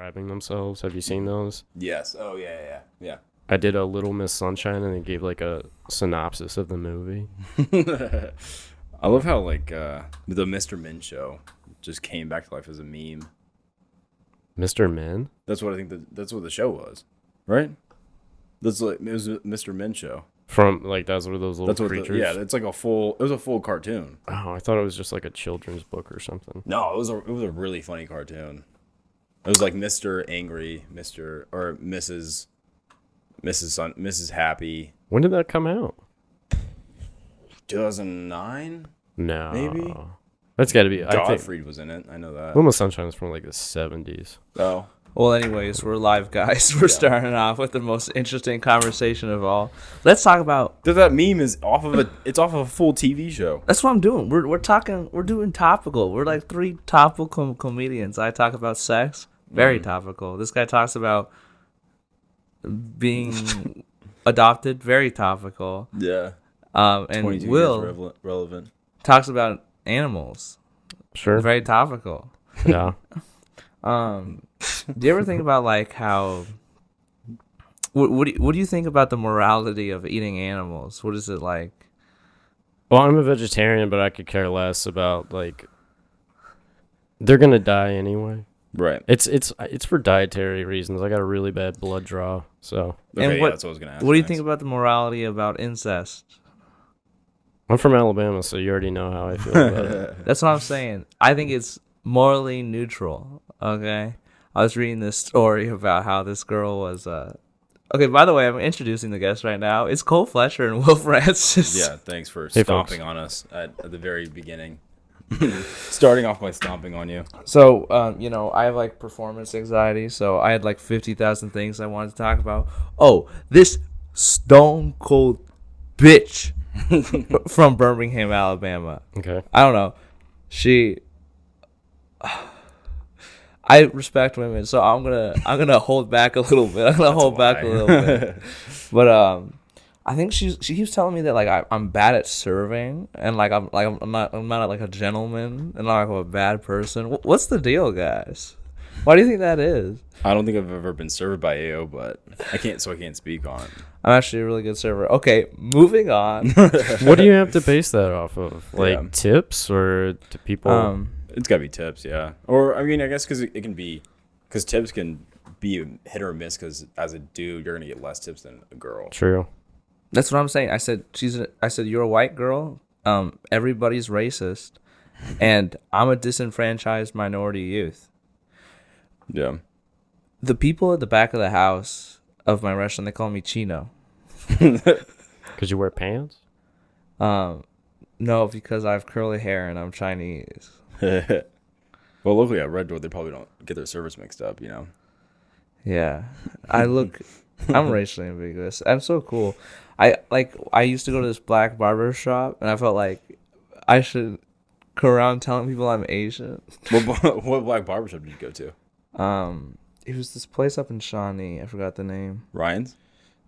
describing themselves. Have you seen those? Yes. Oh yeah. I did a Little Miss Sunshine and it gave like a synopsis of the movie. I love how like the Mr. Min show just came back to life as a meme. Mr. Min? That's what I think. That's what the show was, right? That's like it was a Mr. Min show. From like that's what those little That's what. creatures. Yeah, it's like a full. It was a full cartoon. Oh, I thought it was just like a children's book or something. No, it was a really funny cartoon. It was like Mr. Angry, Mr. or Mrs. Happy. When did that come out? 2009, No, maybe. That's got to be. I think Godfrey was in it. I know that. Little Miss Sunshine is from like the 70s. Oh, Well, anyways, we're live, guys. We're starting off with the most interesting conversation of all. Let's talk about. that meme is off of a. It's off of a full TV show. That's what I'm doing. We're talking. We're doing topical. We're like three topical comedians. I talk about sex, very topical. This guy talks about being adopted, very topical. Yeah. And 22 Will years relevant. talks about animals, Sure. very topical. Yeah. Do you ever think about like how? What do you think about the morality of eating animals? What is it like? Well, I'm a vegetarian, but I could care less about like. They're gonna die anyway. Right. It's for dietary reasons. I got a really bad blood draw, so Okay, And what- that's what I was gonna ask. What do you next. think about the morality about incest? I'm from Alabama, so you already know how I feel about it. That's what I'm saying. I think it's morally neutral. Okay, I was reading this story about how this girl was. Okay, by the way, I'm introducing the guest right now. It's Cole Fletcher and Will Francis. Yeah, thanks for Hey, stomping folks. on us at the very beginning. Starting off by stomping on you. So, I have like performance anxiety, so I had like 50,000 things I wanted to talk about. Oh, this stone cold bitch from Birmingham, Alabama. Okay. I don't know. I respect women, so I'm gonna hold back a little bit. But I think she keeps telling me that like I'm bad at serving, and like I'm not like a gentleman, and like I'm a bad person. What's the deal, guys? Why do you think that is? I don't think I've ever been served by AO, but I can't speak on it. I'm actually a really good server. Okay, moving on. What do you have to base that off of? Like Yeah. tips or do people? It's gotta be tips, yeah. Or I mean, I guess because it can be, because tips can be hit or miss. Because as a dude, you're gonna get less tips than a girl. True. That's what I'm saying. I said you're a white girl. Everybody's racist, and I'm a disenfranchised minority youth. Yeah. The people at the back of the house of my restaurant, they call me Chino. Because you wear pants. No, because I have curly hair and I'm Chinese. Well, luckily at Red Door, they probably don't get their service mixed up, you know. Yeah, I'm racially ambiguous. I'm so cool. I used to go to this black barber shop, and I felt like I should go around telling people I'm Asian. What black barbershop did you go to? It was this place up in Shawnee. I forgot the name. Ryan's?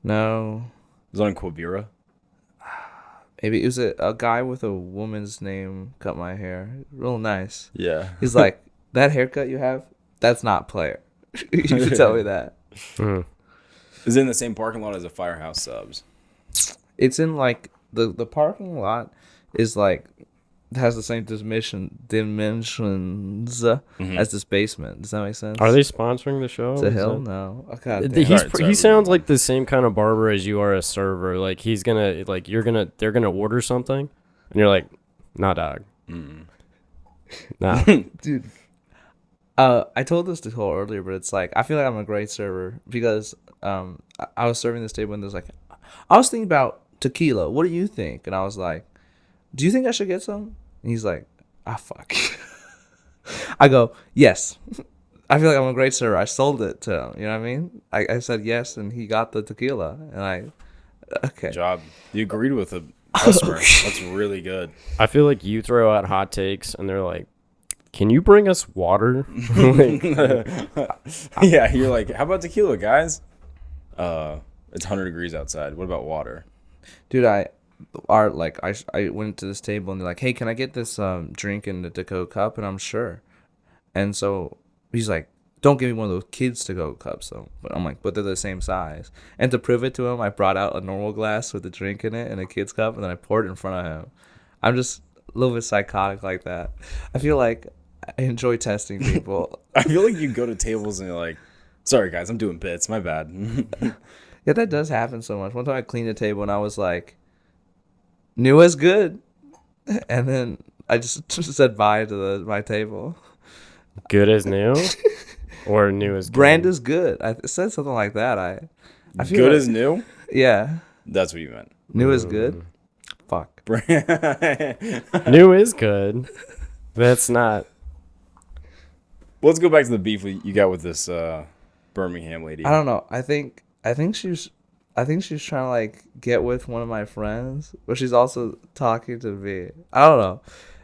No, It was on Quivira. maybe it was a guy with a woman's name cut my hair. Real nice. Yeah. He's like, that haircut you have, that's not player. You should tell me that. Mhm. Is it in the same parking lot as a Firehouse Subs? It's in like the parking lot is like has the same dimensions as this basement. Does that make sense? Are they sponsoring the show? To Is hell that- no. Oh, God damn. Sorry, He sounds like the same kind of barber as you are a server. Like he's gonna like they're gonna order something, and you're like, nah, dog. Nah. Dude. I told this to Cole earlier, but it's like I feel like I'm a great server because I was serving this table and there's like I was thinking about tequila. What do you think? And I was like, do you think I should get some? And he's like, fuck. I go, yes. I feel like I'm a great server. I sold it to him. You know what I mean? I said yes, and he got the tequila. And okay. Good job. You agreed with a customer. That's really good. I feel like you throw out hot takes, and they're like, "Can you bring us water?" Like, Yeah, you're like, how about tequila, guys? It's 100 degrees outside. What about water? Dude, I went to this table and they're like, hey, can I get this drink in the Deco cup? And I'm sure. And so he's like, don't give me one of those kids to go cups though. But I'm like, but they're the same size. And to prove it to him, I brought out a normal glass with a drink in it and a kid's cup, and then I poured it in front of him. I'm just a little bit psychotic like that. I feel like I enjoy testing people. I feel like you go to tables and you're like, sorry guys, I'm doing bits. My bad. Yeah, that does happen so much. One time I cleaned a table and I was like, new is good. And then I just said bye to my table. Good as new, or new as good? Brand is good. I said something like that. I feel Good like, as new? yeah. That's what you meant. New is good. Fuck. New is good. That's not. Let's go back to the beef you got with this Birmingham lady. I don't know. I think she's trying to like get with one of my friends, but she's also talking to me. I don't know.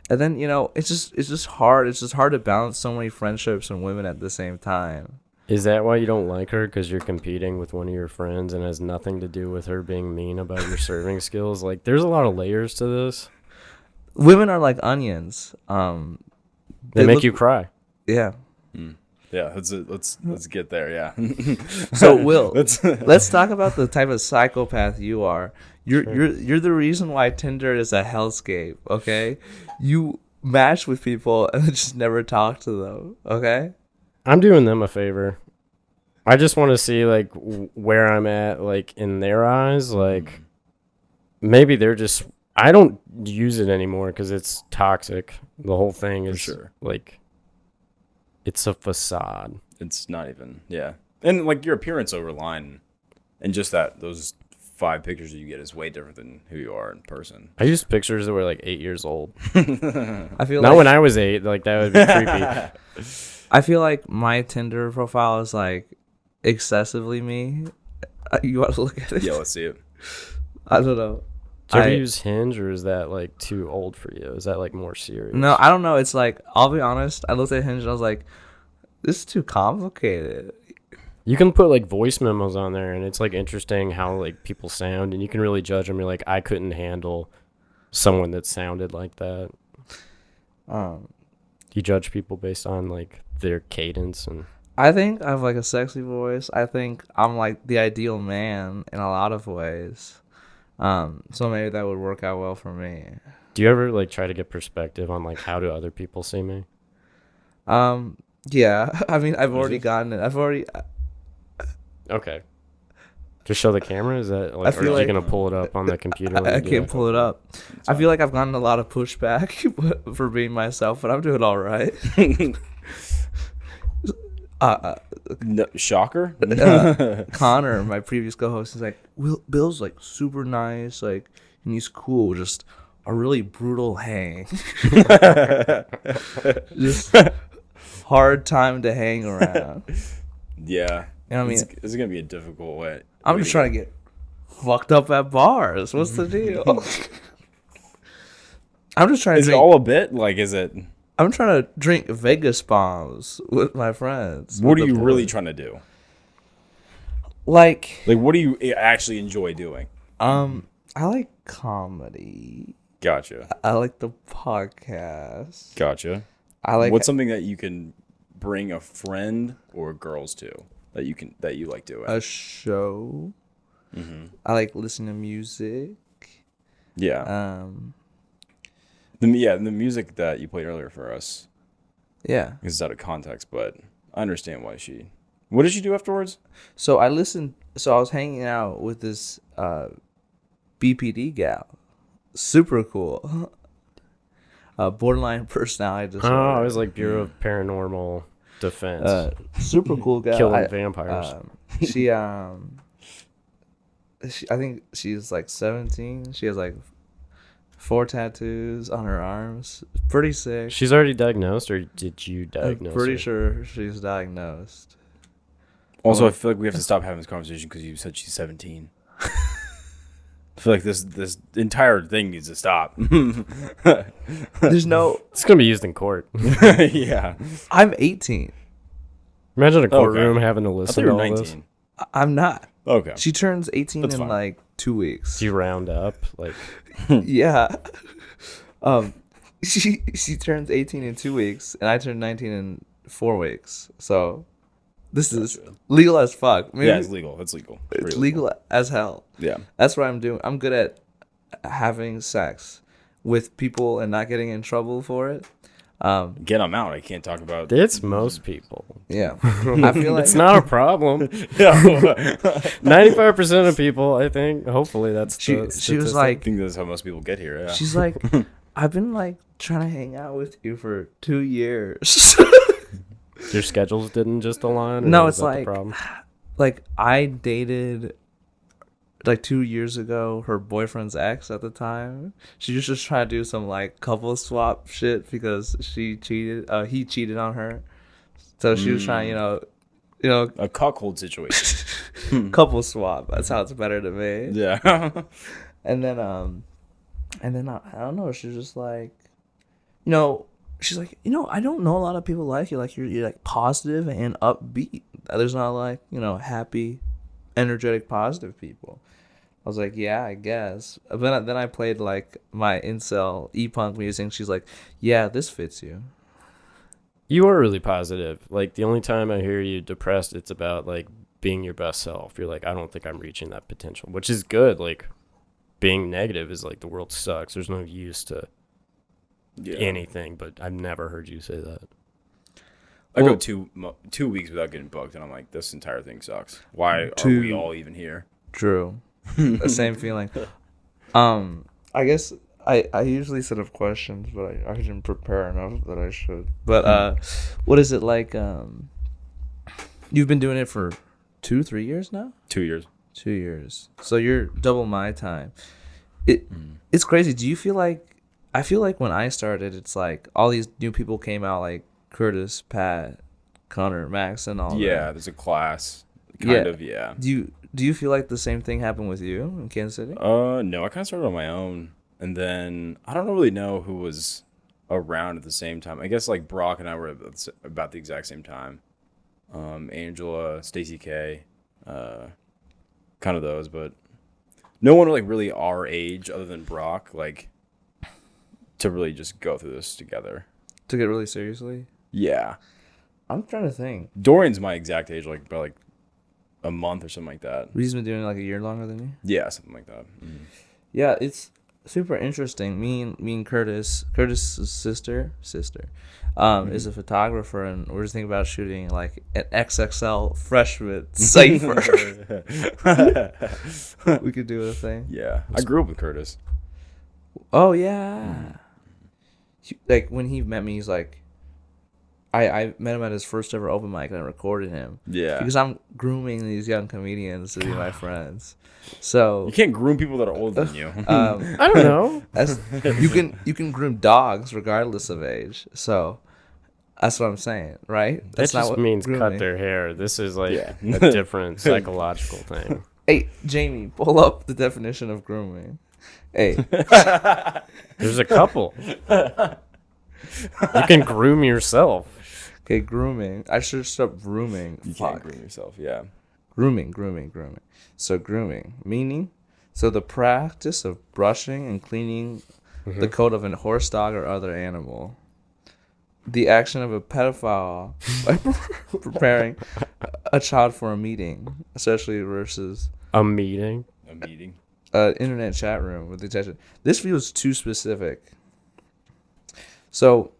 And then, you know, it's just hard. It's just hard to balance so many friendships and women at the same time. Is that why you don't like her? Because you're competing with one of your friends and has nothing to do with her being mean about your serving skills? Like, there's a lot of layers to this. Women are like onions. They make you cry. Yeah. Yeah, let's get there. Yeah. So Will, let's talk about the type of psychopath you are. You're the reason why Tinder is a hellscape. Okay, you match with people and just never talk to them. Okay. I'm doing them a favor. I just want to see like where I'm at, like in their eyes. Like maybe they're just. I don't use it anymore because it's toxic. The whole thing is like. It's a facade. It's not even, yeah. And like your appearance over line and just those 5 pictures that you get is way different than who you are in person. I used pictures that were like 8 years old. I feel not like, when I was 8. Like that would be creepy. I feel like my Tinder profile is like excessively me. You want to look at it? Yeah, let's see it. I don't know. Do you ever use Hinge, or is that like too old for you? Is that like more serious? No, I don't know. It's like, I'll be honest. I looked at Hinge and I was like, this is too complicated. You can put like voice memos on there, and it's like interesting how like people sound, and you can really judge them. You're like, I couldn't handle someone that sounded like that. You judge people based on like their cadence, and I think I have like a sexy voice. I think I'm like the ideal man in a lot of ways. So maybe that would work out well for me. Do you ever like try to get perspective on like how do other people see me? Yeah. I mean, I've already gotten it. Okay. Just show the camera? Is that like, or are you like, gonna pull it up on the computer? I can't pull it up. I feel like I've gotten a lot of pushback for being myself, but I'm doing all right. No, shocker. Connor, my previous co-host, is like, Bill's like super nice, like, and he's cool, just a really brutal hang. Just hard time to hang around. Yeah. You know what I mean? It's gonna be a difficult way. I'm just trying to get fucked up at bars. What's the deal? I'm just trying to Is it all a bit? Like, is it? I'm trying to drink Vegas bombs with my friends. What are you really trying to do? Like, what do you actually enjoy doing? I like comedy. Gotcha. I like the podcast. Gotcha. I like. What's something that you can bring a friend or girls to that you like doing? A show. Mm-hmm. I like listening to music. Yeah. The music that you played earlier for us. Yeah. Is out of context, but I understand why she. What did she do afterwards? So I was hanging out with this BPD gal. Super cool. Borderline personality disorder. Oh, I was like Bureau of Paranormal Defense. Super cool gal. Killing vampires. I think she's like 17. She has like 4 tattoos on her arms. Pretty sick. She's already diagnosed, or did you diagnose I'm pretty her? sure she's diagnosed. Also, I feel like we have to stop having this conversation because you said she's 17. I feel like this entire thing needs to stop. There's no. It's gonna be used in court. Yeah. I'm 18. Imagine a courtroom having to listen to all 19. this. I'm not. Okay. She turns 18 That's in fine. like 2 weeks. Do you round up like? Yeah. She turns 18 in 2 weeks, and I turn 19 in 4 weeks. So This is legal as fuck. Maybe Yeah, it's legal. It's legal. it's Pretty legal as hell. Yeah. That's what I'm doing. I'm good at having sex with people and not getting in trouble for it. Get them out. I can't talk about. It's most people. Yeah, I feel like It's not a problem. Yeah. 95% of people, I think. Hopefully, that's she the was statistic. I like, think that's how most people get here. Yeah. she's like, I've been like trying to hang out with you for 2 years. Your schedules didn't just align. Or No, is it's that the like- problem? Like I dated like 2 years ago her boyfriend's ex at the time. She was just trying to do some like couple swap shit because he cheated on her. So she was trying, you know, A cuckold situation. couple swap. That sounds better to me. Yeah. And then I don't know, she's just like, she's like, I don't know a lot of people like you. Like you're like positive and upbeat. There's not like, happy, energetic, positive people. I was like, yeah, I guess. But then I played like my incel e-punk music. She's like, yeah, this fits you. You are really positive. Like, the only time I hear you depressed, it's about, like, being your best self. You're like, I don't think I'm reaching that potential, which is good. Like, being negative is like, the world sucks. There's no use to anything, but I've never heard you say that. I Well- go 2 weeks without getting booked, and I'm like, this entire thing sucks. Why are Two- we all even here? True. The same feeling. I guess I usually set up questions, but I didn't prepare enough that I should. But what is it like? You've been doing it for 2-3 years now. 2 years. 2 years. So you're double my time. It's crazy. Do you feel like? I feel like when I started, it's like all these new people came out, like Curtis, Pat, Connor, Max, and all. Yeah, that. there's a class. Kind of, yeah. Do you feel like the same thing happened with you in Kansas City? No, I kind of started on my own, and then I don't really know who was around at the same time. I guess like Brock and I were about the exact same time. Angela, Stacy K, kind of those, but no one like really our age other than Brock, like to really just go through this together. Took it really seriously. Yeah, I'm trying to think. Dorian's my exact age, like about like a month or something like that. He's been doing it like a year longer than you. Yeah, something like that. Mm. Yeah, it's super interesting. Me and Curtis's sister, is a photographer, and we're just thinking about shooting like an XXL freshman cipher. We could do a thing. Yeah, I grew up with Curtis. Oh yeah. Like when he met me, he's like, I met him at his first ever open mic and I recorded him. Yeah, Because I'm grooming these young comedians to be my friends. So you can't groom people that are older than you. I don't know. That's, you can groom dogs regardless of age. So that's what I'm saying, right? That That's just means cut grooming. their hair. This is like Yeah. a different psychological thing. Hey, Jamie, pull up the definition of grooming. Hey, There's a couple. You can groom yourself. okay, grooming. I should stop grooming. You Fuck. can't groom yourself. Yeah. Grooming. So grooming, meaning, so the practice of brushing and cleaning the coat of a horse, dog, or other animal. The action of a pedophile by preparing a child for a meeting, especially versus A meeting. A meeting. an internet chat room with attention. This feels too specific. So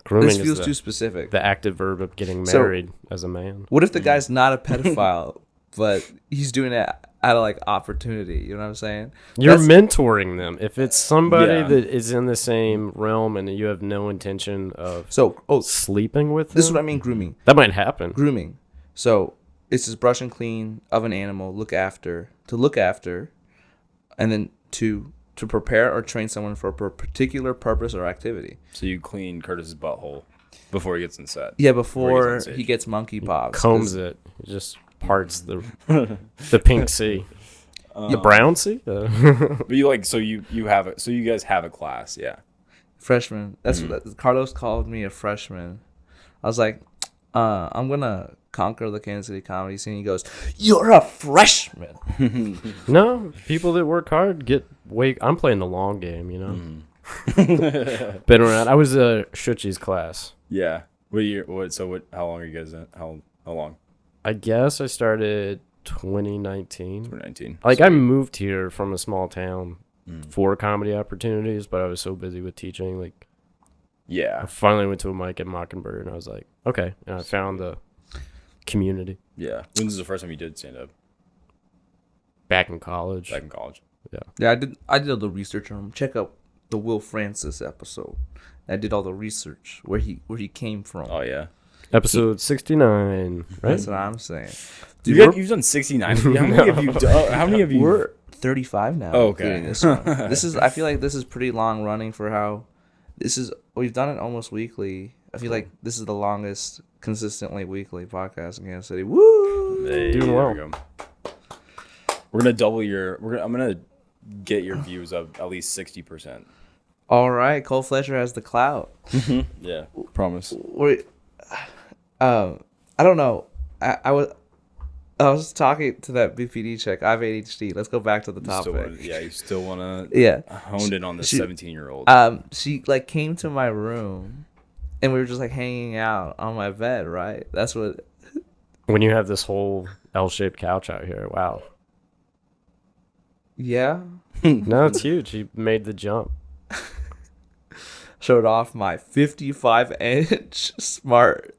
Grooming this feels is too specific. the active verb of getting So- married as a man. What if the guy's not a pedophile, but he's doing it out of like opportunity? You know what I'm saying? You're That's- mentoring them. If it's somebody Yeah. that is in the same realm and you have no intention of So sleeping with them, this is what I mean, grooming. that might happen. Grooming. So it's just brush and clean of an animal, look after, and then to prepare or train someone for a particular purpose or activity. So you clean Curtis's butthole before he gets in set. Yeah, Before before he's on he stage. gets monkey pops. Combs it. It just parts the pink sea. The brown sea? But you like so you have it. So you guys have a class, yeah. Freshman. That's what Carlos called me, a freshman. I was like, I'm gonna conquer the Kansas City comedy scene. He goes, "You're a freshman." No, people that work hard get I'm playing the long game, you know. Been around. I was Shuchi's class. Yeah. What year? What? So what? How long are you guys in? How long? I guess I started 2019. 2019. Like Sweet. I moved here from a small town Mm. for comedy opportunities, but I was so busy with teaching. Like I Yeah. finally went to a mic at Mockingbird, and I was like, okay, and I found the community Yeah. When was the first time you did stand up? back in college. Back in college. Yeah, I did all the research on him. Check out the Will Francis episode. I did all the research where he came from. Oh yeah. Episode 69, right? That's what I'm saying. Dude, You've done 69. How many have you done? How many have you? we're 35 now. Oh, okay. Doing this one. This is. I feel like this is pretty long running for how. This is. We've done it almost weekly. I feel like this is the longest consistently weekly podcast in Kansas City. Woo! Hey, Doing there well. we go. We're gonna double your. I'm gonna get your views up at least 60%. All right, Cole Fletcher has the clout. Yeah. Promise. I don't know. I was talking to that BPD chick. I have ADHD. Let's go back to the topic. You still wanna Yeah. hone in on the She- 17-year-old. She like came to my room, and we were just like hanging out on my bed. Right. That's what. When you have this whole L-shaped couch out here, wow. Yeah. No, it's huge. You made the jump. Showed off my 55-inch smart.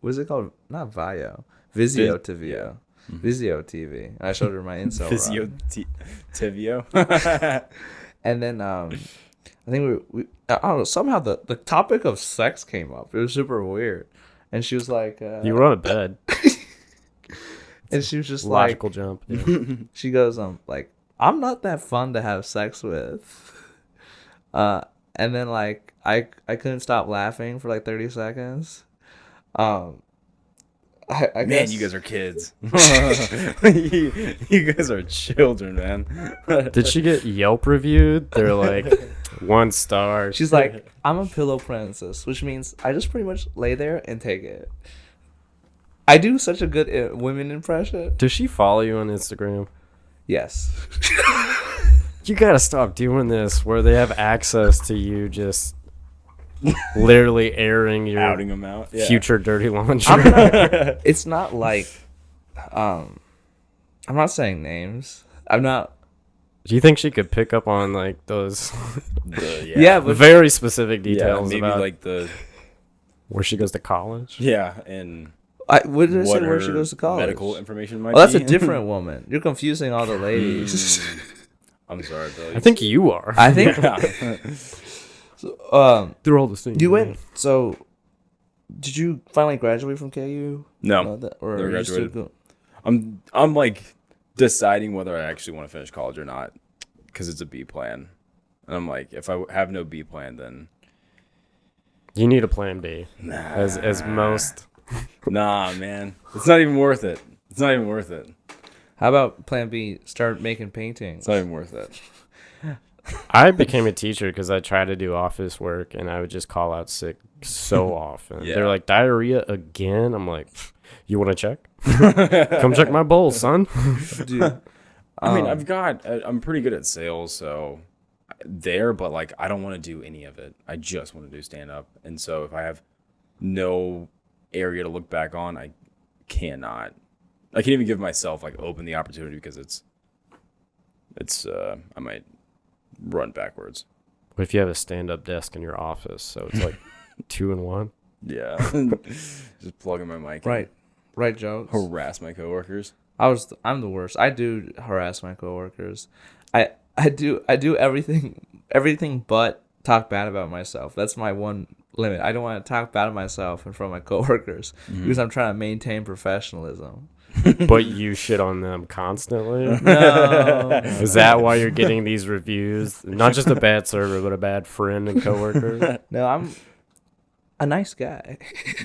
What's it called? Not Vio. Vizio TV. Vizio TV. And I showed her my Incel Physio run. Tivio. And then I think we I don't know, somehow the topic of sex came up. It was super weird. And she was like You were on a bed. and she was just Logical like jump. Yeah. she goes like I'm not that fun to have sex with. And then like I couldn't stop laughing for like 30 seconds. I Man, guess you guys are kids. you guys are children, man. Did she get Yelp reviewed? They're like 1 star. she's like, I'm a pillow princess, which means I just pretty much lay there and take it. I do such a good women impression. Does she follow you on Instagram? Yes. You gotta stop doing this where they have access to you just literally airing your Outing them out. Yeah. future dirty laundry. I'm not, it's not like I'm not saying names. I'm not. Do you think she could pick up on like those Yeah, but very specific yeah, details maybe about like the where she goes to college? and what did I say? what Where she her goes to college? medical information might Oh, that's be. a different woman. You're confusing all the ladies. I'm sorry, Billy. I think you are. I think. They're all the same. You went. So, did you finally graduate from KU? No, Or never are you still graduated. I'm like deciding whether I actually want to finish college or not because it's a B plan, and I'm like, if I have no B plan, then You need a plan B. As most. nah, man, it's not even worth it. It's not even worth it. How about Plan B? Start making paintings. It's not even worth it. I became a teacher because I tried to do office work and I would just call out sick so often. Yeah. They're like, diarrhea again? I'm like, you want to check? Come check my bowl, son. Dude, I mean, I'm pretty good at sales, so there, but like, I don't want to do any of it. I just want to do stand up. And so if I have no area to look back on, I cannot. I can't even give myself like open the opportunity because I might run backwards. What if you have a stand-up desk in your office? So it's like 2 in 1. Yeah. Just plugging my mic. right jokes. Harass my coworkers. I'm the worst. I do harass my coworkers. I do everything but talk bad about myself. That's my one limit. I don't want to talk bad about myself in front of my coworkers because I'm trying to maintain professionalism. But you shit on them constantly? No. Is that why you're getting these reviews? Not just a bad server, but a bad friend and coworker? No, I'm a nice guy.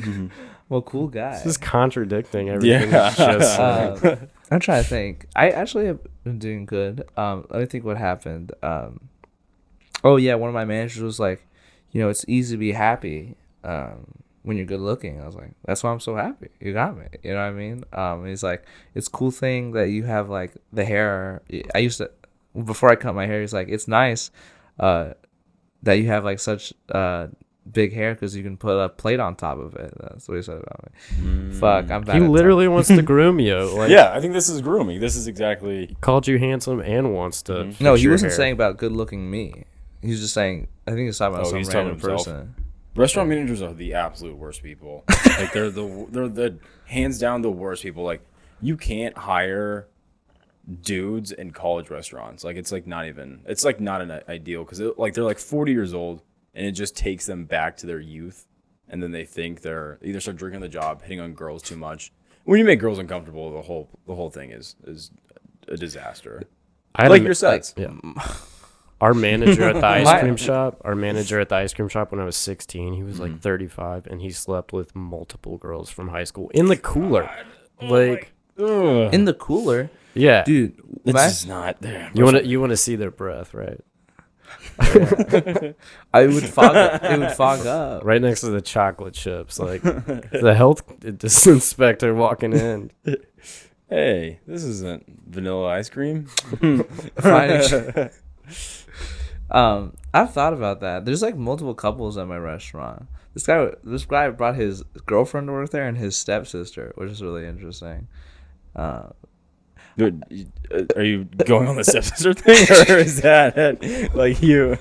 I'm a cool guy. This is contradicting everything Yeah. you just said. I'm trying to think. I actually have been doing good. Let me think what happened. Oh yeah, one of my managers was like, it's easy to be happy when you're good looking. I was like, that's why I'm so happy. You got me. You know what I mean? He's like, it's a cool thing that you have like the hair. I used to, before I cut my hair, he's like, it's nice that you have like such big hair because you can put a plate on top of it. That's what he said about me. Fuck, I'm bad. He at literally wants to groom you. Like, Yeah, I think this is grooming. This is exactly. called you handsome and wants to. fix No, he your wasn't hair. saying about good looking me. He was just saying. I think he's talking about Oh, some he's talking random himself. person. Restaurant managers are the absolute worst people. Like they're the hands down the worst people. Like you can't hire dudes in college restaurants. Like it's like not an ideal because like they're like 40 years old and it just takes them back to their youth, and then they think they're either start drinking the job, hitting on girls too much. When you make girls uncomfortable, the whole thing is a disaster. I had Like a- your sets. Yeah. Our manager at the ice cream shop. Our manager at the ice cream shop when I was 16, he was like 35, and he slept with multiple girls from high school in the cooler. Like, Ugh. In the cooler, yeah, dude. It's my- just not there. you want to see their breath, right? I would fog. It would fog up. Right next to the chocolate chips, like the health inspector walking in. Hey, this isn't vanilla ice cream. Fine. I've thought about that. There's like multiple couples at my restaurant. This guy brought his girlfriend to work there and his stepsister, which is really interesting. Dude, are you going on the stepsister thing, or is that like you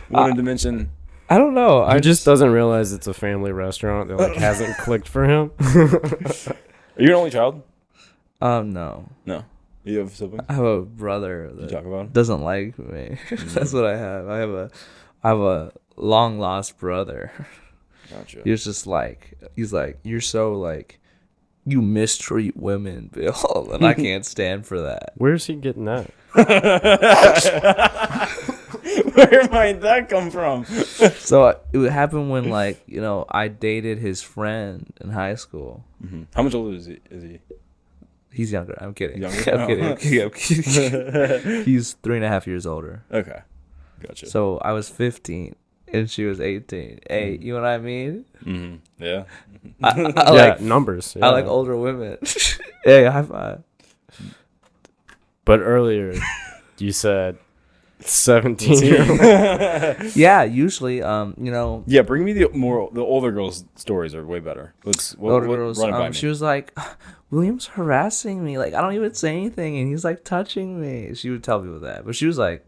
wanted to mention? I don't know. He just doesn't realize it's a family restaurant that like hasn't clicked for him. Are you an only child? No. No. You have siblings? I have a brother You that talk about him? doesn't like me. That's what I have. I have a long lost brother. Gotcha. He's just like, you're so like, you mistreat women, Bill, and I can't stand for that. Where's he getting that? Where might that come from? So it would happen when like, I dated his friend in high school. How much older is he? He's younger. I'm kidding. Younger? I'm kidding. I'm kidding. He's 3.5 years older. Okay. Gotcha. So I was 15 and she was 18. Hey, you know what I mean? Mm-hmm. Yeah. I Yeah, like numbers. I yeah. like older women. Hey, high five. But earlier, you said 17-year-old. Yeah, usually, Yeah, bring me the older girls' stories are way better. older girls. Run it by me. She was like, William's harassing me. Like I don't even say anything, and he's like touching me. She would tell people that, but she was like,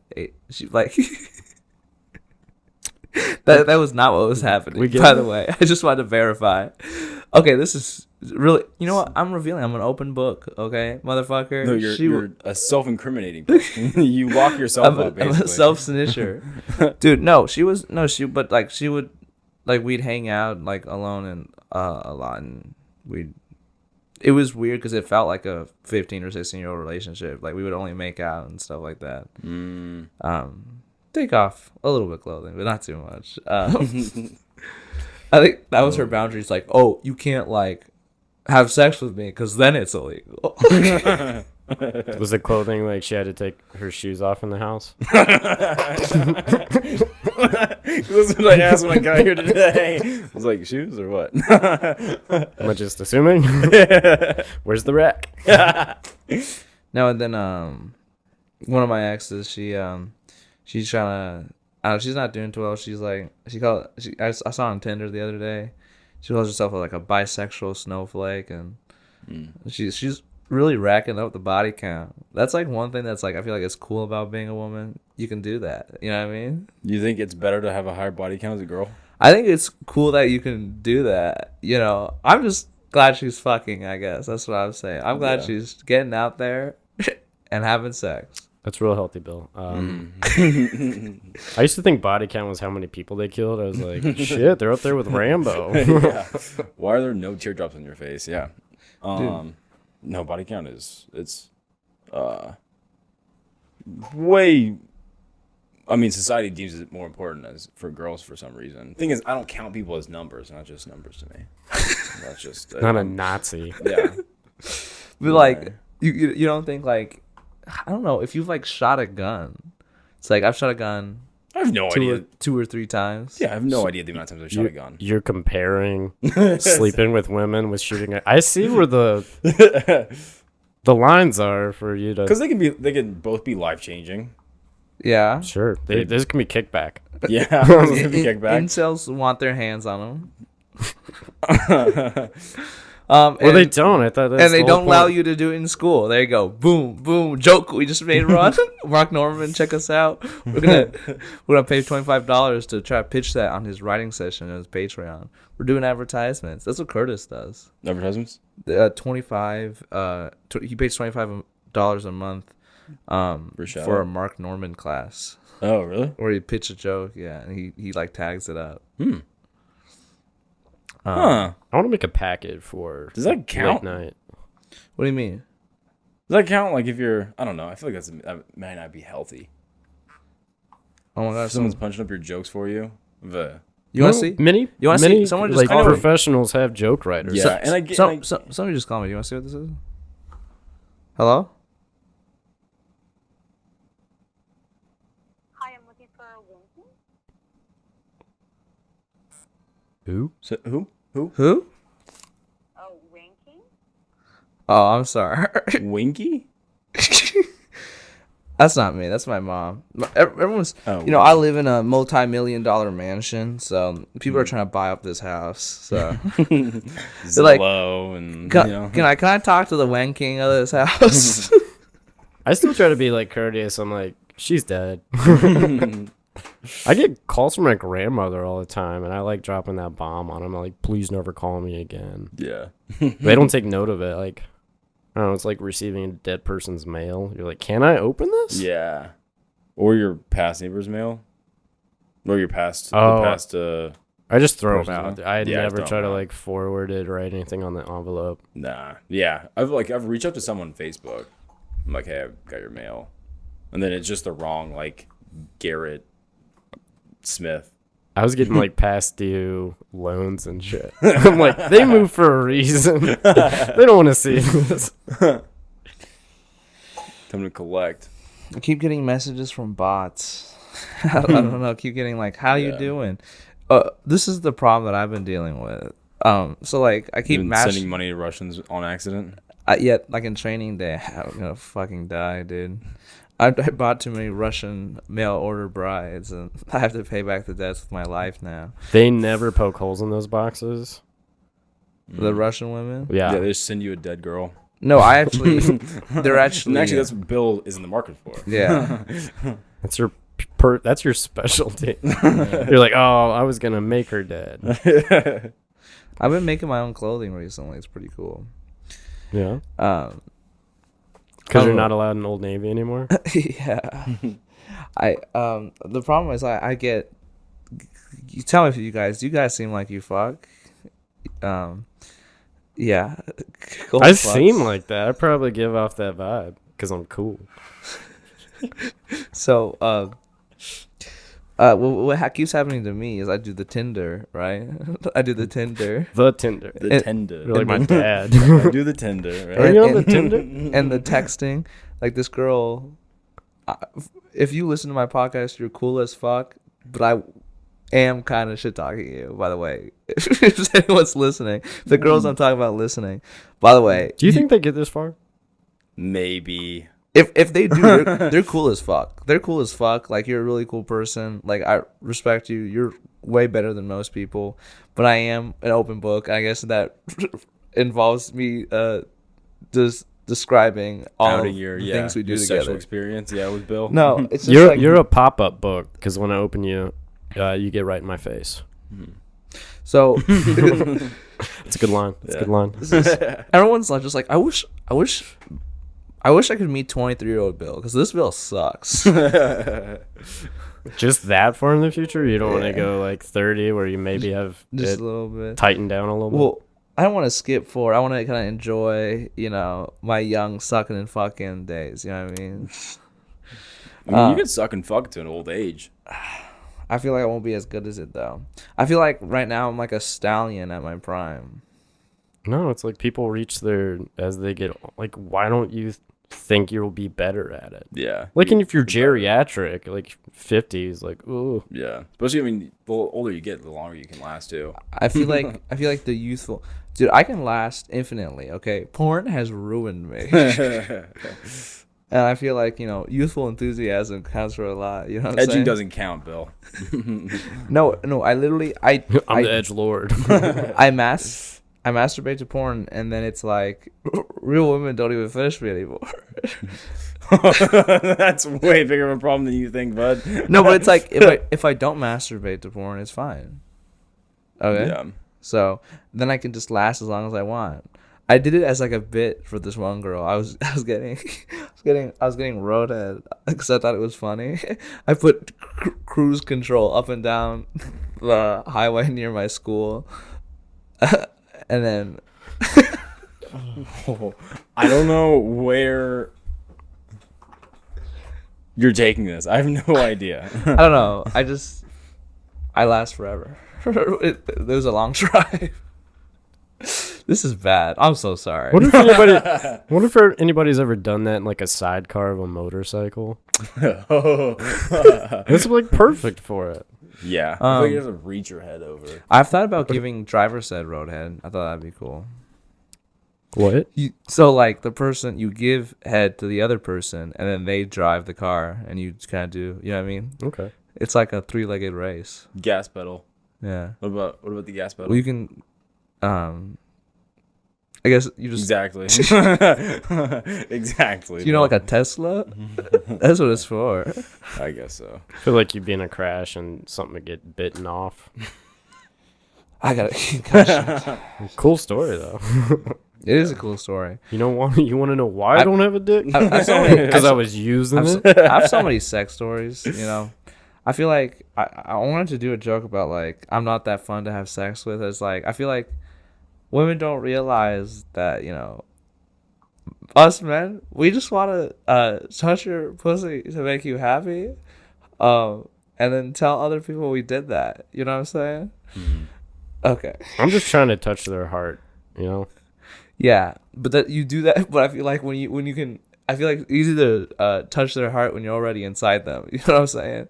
that was not what was happening. We get By it. the way, I just wanted to verify. Okay, this is really. You know what? I'm revealing. I'm an open book. Okay, motherfucker. No, you're a self-incriminating person. You lock yourself up, I'm basically. a self-snitcher. Dude, no, she would we'd hang out like alone and a lot, and it was weird because it felt like a 15 or 16-year-old relationship. Like we would only make out and stuff like that. Take off a little bit of clothing, but not too much. I think that was her boundaries. Like, oh, you can't like have sex with me because then it's illegal. Was the clothing like she had to take her shoes off in the house? That's what I asked when I got here today. I was like, shoes or what? Am I just assuming? Where's the rack? No, and then one of my exes, she's trying to. She's not doing too well. She's like, I saw on Tinder the other day. She calls herself like a bisexual snowflake, and she's really racking up the body count. That's like one thing that's like I feel like it's cool about being a woman. You can do that. You know what I mean? You think it's better to have a higher body count as a girl? I think it's cool that you can do that. I'm just glad she's fucking. I guess that's what I'm saying. I'm glad she's getting out there and having sex. That's real healthy, Bill. I used to think body count was how many people they killed. I was like, shit, they're up there with Rambo. Yeah. Why are there no teardrops on your face? Yeah. No, body count it's way. I mean, society deems it more important as for girls for some reason. Thing is, I don't count people as numbers, not just numbers to me. That's just Not a Nazi. yeah. But like, you don't think like, I don't know, if you've like shot a gun. It's like I've shot a gun I have no idea. two or three times. Yeah, I have no idea the amount of times I've shot a gun. You're comparing sleeping with women with shooting. I see where the lines are for you to. Because they can both be life changing. Yeah. Sure, this can be kickback. Yeah, I was gonna be kicked back. Incels want their hands on them. Well, they don't. I thought that's and they the don't whole allow point. you to do it in school. There you go. Boom, boom. Joke we just made, Ron. Mark Norman, check us out. We're gonna pay $25 to try to pitch that on his writing session on his Patreon. We're doing advertisements. That's what Curtis does. Advertisements? 25. He pays $25 a month for a Mark Norman class. Oh, really? Where he pitch a joke, yeah, and he like tags it up. Huh. I want to make a packet for Does that count? late night. What do you mean? Does that count? Like if you're, I don't know. I feel like that might not be healthy. Oh my gosh, If someone's punching up your jokes for you. you want to see? Many? You wanna see? many, Someone just like call me. professionals have joke writers. Yeah, and I get. Somebody just call me. You want to see what this is? Hello? Hi, I'm looking for Winky. Who? So, who? Who? Oh, Winky? Oh, I'm sorry. Winky? That's not me. That's my mom. Everyone's, Oh, I live in a multi-million-dollar mansion, so people are trying to buy up this house. So like, Zillow and can I talk to the Wen King of this house? I still try to be like courteous. I'm like, she's dead. I get calls from my grandmother all the time, and I like dropping that bomb on them. I'm like, please never call me again. Yeah. They don't take note of it. Like, I don't know, it's like receiving a dead person's mail. You're like, can I open this? Yeah. Or your past neighbor's mail. Or your past. Oh. The past. I just throw them Person's out. mail? I Yeah, never throw try 'em to out. like forward it or write anything on the envelope. Nah. Yeah. I've reached out to someone on Facebook. I'm like, hey, I've got your mail, and then it's just the wrong like Garrett Smith. I was getting like past due loans and shit. I'm like, they move for a reason. They don't want to see this. Time to collect. I keep getting messages from bots. I don't know. I keep getting like, "How you Yeah. doing?" This is the problem that I've been dealing with. So like, I keep Been sending money to Russians on accident. Yet like in training day, I'm gonna fucking die, dude. I bought too many Russian mail order brides, and I have to pay back the debts with my life now. They never poke holes in those boxes. The Russian women? Yeah. Yeah, they just send you a dead girl. No, I actually, they're actually. And actually, that's what Bill is in the market for. Yeah. That's your that's your specialty. You're like, oh, I was gonna make her dead. I've been making my own clothing recently. It's pretty cool. Yeah. Oh. Because you're not allowed in Old Navy anymore. Yeah. The problem is I get. You tell me if you guys seem like you fuck. Yeah. Cole I fucks. seem like that. I probably give off that vibe because I'm cool. So, what keeps happening to me is I do the Tinder, right? I do the Tinder. The Tinder. The tender. You're like my dad. I do the tender. Right? Are you on the And- Tinder? And the texting, like this girl. If you listen to my podcast, you're cool as fuck. But I am kind of shit talking you, by the way. If anyone's listening, the girls I'm talking about listening. By the way, Do you think they get this far? Maybe. if they do, they're cool as fuck. They're cool as fuck. Like, you're a really cool person. Like, I respect you. You're way better than most people. But I am an open book. I guess that involves me just describing all Outing of your the things we do your sexual together. experience. Yeah, with Bill. No, it's just You're like, you're a pop up book because when I open you, you get right in my face. so It's a good line. It's a good line. everyone's like just like I wish I could meet 23-year-old Bill, because this Bill sucks. Just that far in the future, you don't want Yeah. to go like 30 where you maybe have Just it a little bit. tightened down a little bit. Well, I don't want to skip forward. I want to kind of enjoy, my young sucking and fucking days. You know what I mean? I mean, you can suck and fuck to an old age. I feel like I won't be as good as it though. I feel like right now I'm like a stallion at my prime. No, it's like people reach their as they get like. Why don't you think you'll be better at it? Yeah. Like, and if you're geriatric, like 50s, like, ooh, Yeah. Especially, I mean, the older you get, the longer you can last too. I feel like the youthful dude. I can last infinitely. Okay, porn has ruined me. And I feel like, youthful enthusiasm counts for a lot. You know what I'm Edging saying? doesn't count, Bill. No, I literally, I'm the edge lord. I masturbate to porn, and then it's like real women don't even finish me anymore. That's way bigger of a problem than you think, bud. No, but it's like if I don't masturbate to porn, it's fine. Okay. Yeah. So then I can just last as long as I want. I did it as like a bit for this one girl. I was getting roadhead because I thought it was funny. I put cruise control up and down the highway near my school, and then I don't know where you're taking this. I have no idea. I don't know. I last forever. It was a long drive. This is bad. I'm so sorry. What if anybody's ever done that in like a sidecar of a motorcycle? It's like perfect for it. Yeah. I feel like you have to reach your head over. I've thought about giving driver's ed roadhead. I thought that'd be cool. What? So like the person, you give head to the other person, and then they drive the car, and you kind of do. You know what I mean? Okay. It's like a 3-legged race. Gas pedal. Yeah. What about the gas pedal? Well, you can. I guess you just Exactly. Exactly. like a Tesla. That's what it's for. I guess so. I feel like you'd be in a crash and something would get bitten off. I gotta. Cool story though. It is a cool story. You want to know why I don't have a dick? Because I was using it. I have so many sex stories. I feel like I wanted to do a joke about like I'm not that fun to have sex with. It's like I feel like women don't realize that us men, we just want to touch your pussy to make you happy, and then tell other people we did that. You know what I'm saying? Mm-hmm. Okay. I'm just trying to touch their heart. Yeah, but that you do that. But I feel like when you can, I feel like it's easy to touch their heart when you're already inside them. You know what I'm saying?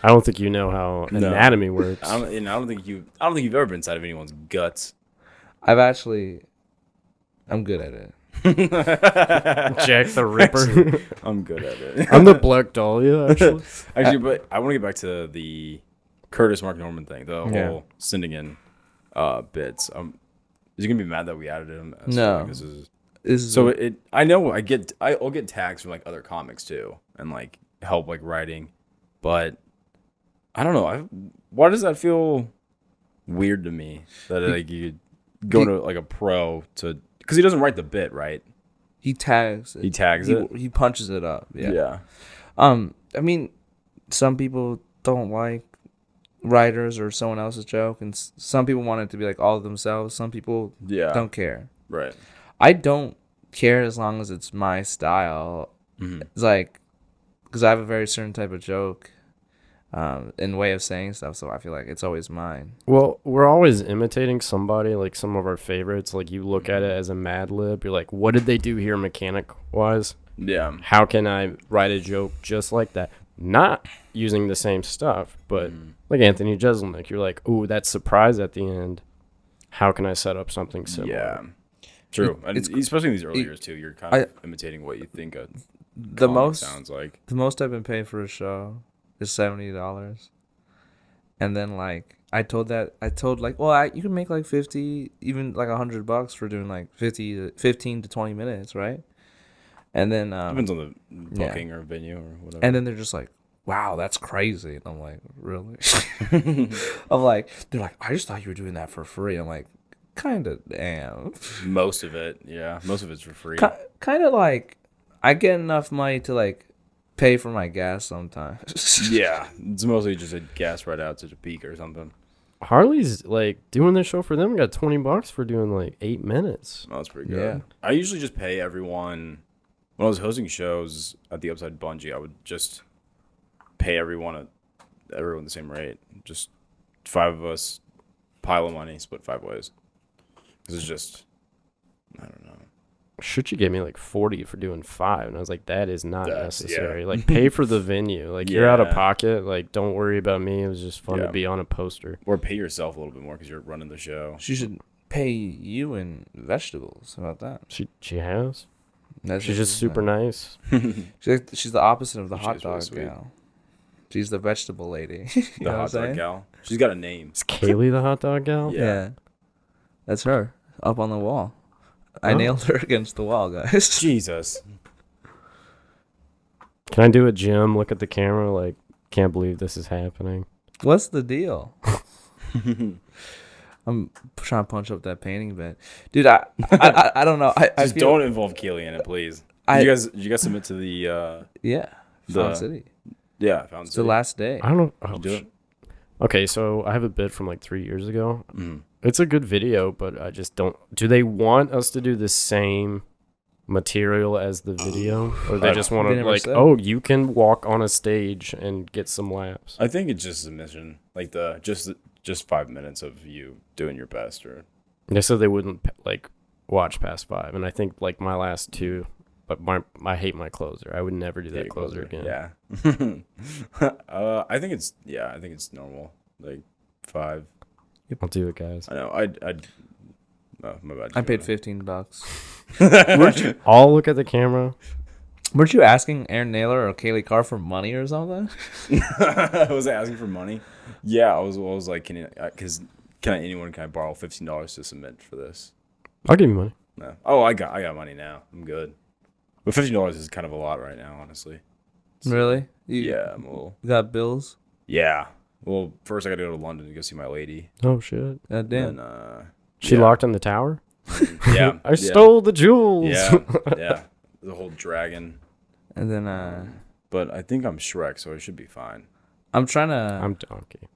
I don't think you know how anatomy works. I don't think you've ever been inside of anyone's guts. I'm good at it. Jack the Ripper. I'm good at it. I'm the Black Dahlia, actually. Actually, but I want to get back to the Curtis Mark Norman thing, the whole sending in bits. Is he gonna be mad that we added him? No. I'll get tags from like other comics too, and like help like writing, but I don't know. Why does that feel weird to me that like you go to like a pro to because he doesn't write the bit, right? He tags it. He tags it. He punches it up. Yeah. Yeah. I mean, some people don't like writers or someone else's joke, and some people want it to be like all of themselves. Some people don't care. Right. I don't care as long as it's my style. Mm-hmm. It's like because I have a very certain type of joke and way of saying stuff, so I feel like it's always mine. Well, we're always imitating somebody, like some of our favorites. Like you look at it as a Mad Lib, you're like, what did they do here mechanic wise? Yeah. How can I write a joke just like that? Not using the same stuff, but like Anthony Jeselnik, you're like, ooh, that surprise at the end. How can I set up something similar? Yeah. True. And especially in these early years too, you're kind of imitating what you think a comic sounds like. The most I've been paid for a show is $70, and then like you can make like 50, even like $100 for doing like 15 to 20 minutes, right? And then Depends on the booking or venue or whatever. And then they're just like, wow, that's crazy. And I'm like, really? I'm like, they're like, I just thought you were doing that for free. I'm like, kind of am. Most of it, yeah. Most of it's for free. Kind of like, I get enough money to like pay for my gas sometimes. Yeah. It's mostly just a gas right out to Topeka or something. Harley's like doing this show for them, got $20 for doing like 8 minutes. Oh, that's pretty good. Yeah. I usually just pay everyone. When I was hosting shows at the Upside Bungee, I would just pay everyone the same rate. Just 5 of us, pile of money, split 5 ways. This is just, I don't know. Should gave me like 40 for doing 5, and I was like, that is not necessary. Yeah. Like, pay for the venue. Like, you're out of pocket. Like, don't worry about me. It was just fun to be on a poster. Or pay yourself a little bit more because you're running the show. She should pay you in vegetables. How about that? She has. She's just super nice. She's the opposite of the She hot is really dog sweet. gal. She's the vegetable lady. You The know what I'm hot dog saying? gal. She's got a name. Is Kaylee the hot dog gal? Yeah. That's her up on the wall. I Oh. nailed her against the wall, guys. Jesus. Can I do a Jim? Look at the camera like, can't believe this is happening. What's the deal? I'm trying to punch up that painting bed, dude. I don't know. I Just feel, don't involve Keely in it, please. Did you guys submit to the Yeah, Fountain City. yeah, Fountain It's the City? last day. I don't know. You Oh, do it? okay, so I have a bit from like 3 years ago. Mm. It's a good video, but I just don't. Do they want us to do the same material as the video, or they just want They to never like, said. oh, you can walk on a stage and get some laps? I think it's just a mission. Like just 5 minutes of you doing your best or They said they wouldn't like watch past 5, and I think like my last 2. But I hate my closer. I would never do that closer again. Yeah. I think it's normal. Like 5. I'll do it, guys. I know. I'd oh, my bad. I paid $15. I'll look at the camera. Weren't you asking Aaron Naylor or Kaylee Carr for money or something? Was I asking for money? Yeah, I was like, can I borrow $15 to submit for this? I'll give you money. No. Oh, I got money now. I'm good. But $15 is kind of a lot right now, honestly. Really? You Yeah, I'm a little. got bills? Yeah. Well, first I got to go to London to go see my lady. Oh shit! God damn. And, She yeah. locked in the tower. Yeah. I stole the jewels. Yeah. Yeah. The whole dragon. And then But I think I'm Shrek, so I should be fine. I'm trying to I'm Donkey.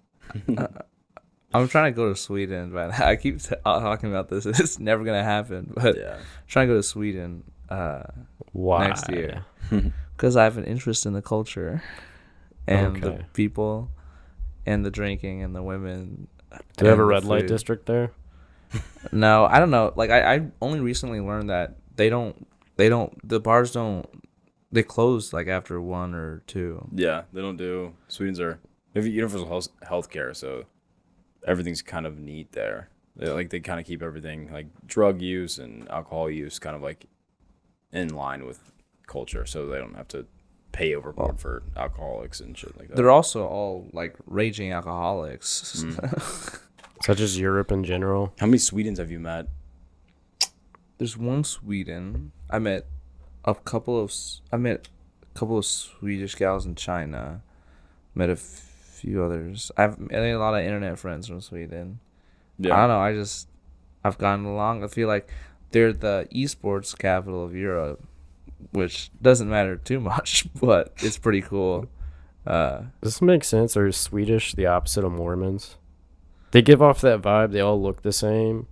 I'm trying to go to Sweden, but I keep talking about this. It's never gonna happen. But Yeah. I'm trying to go to Sweden Why? next year because I have an interest in the culture and the Okay. people and the drinking and the women. Do they have a and the red light food. district there? No, I don't know. Like I only recently learned that the bars don't, they close like after 1 or 2. Yeah, they don't do. Sweden's are they have universal health care, so everything's kind of neat there. They kind of keep everything like drug use and alcohol use kind of like in line with culture, so they don't have to pay overboard for alcoholics and shit like that. They're also all like raging alcoholics. Such as Europe in general. How many Swedens have you met? There's one Sweden. I met a couple of Swedish gals in China. Met a few others. I've met a lot of internet friends from Sweden. I don't know. I've gotten along. I feel like they're the esports capital of Europe, which doesn't matter too much, but it's pretty cool. Does this make sense? Or is Swedish the opposite of Mormons? They give off that vibe. They all look the same.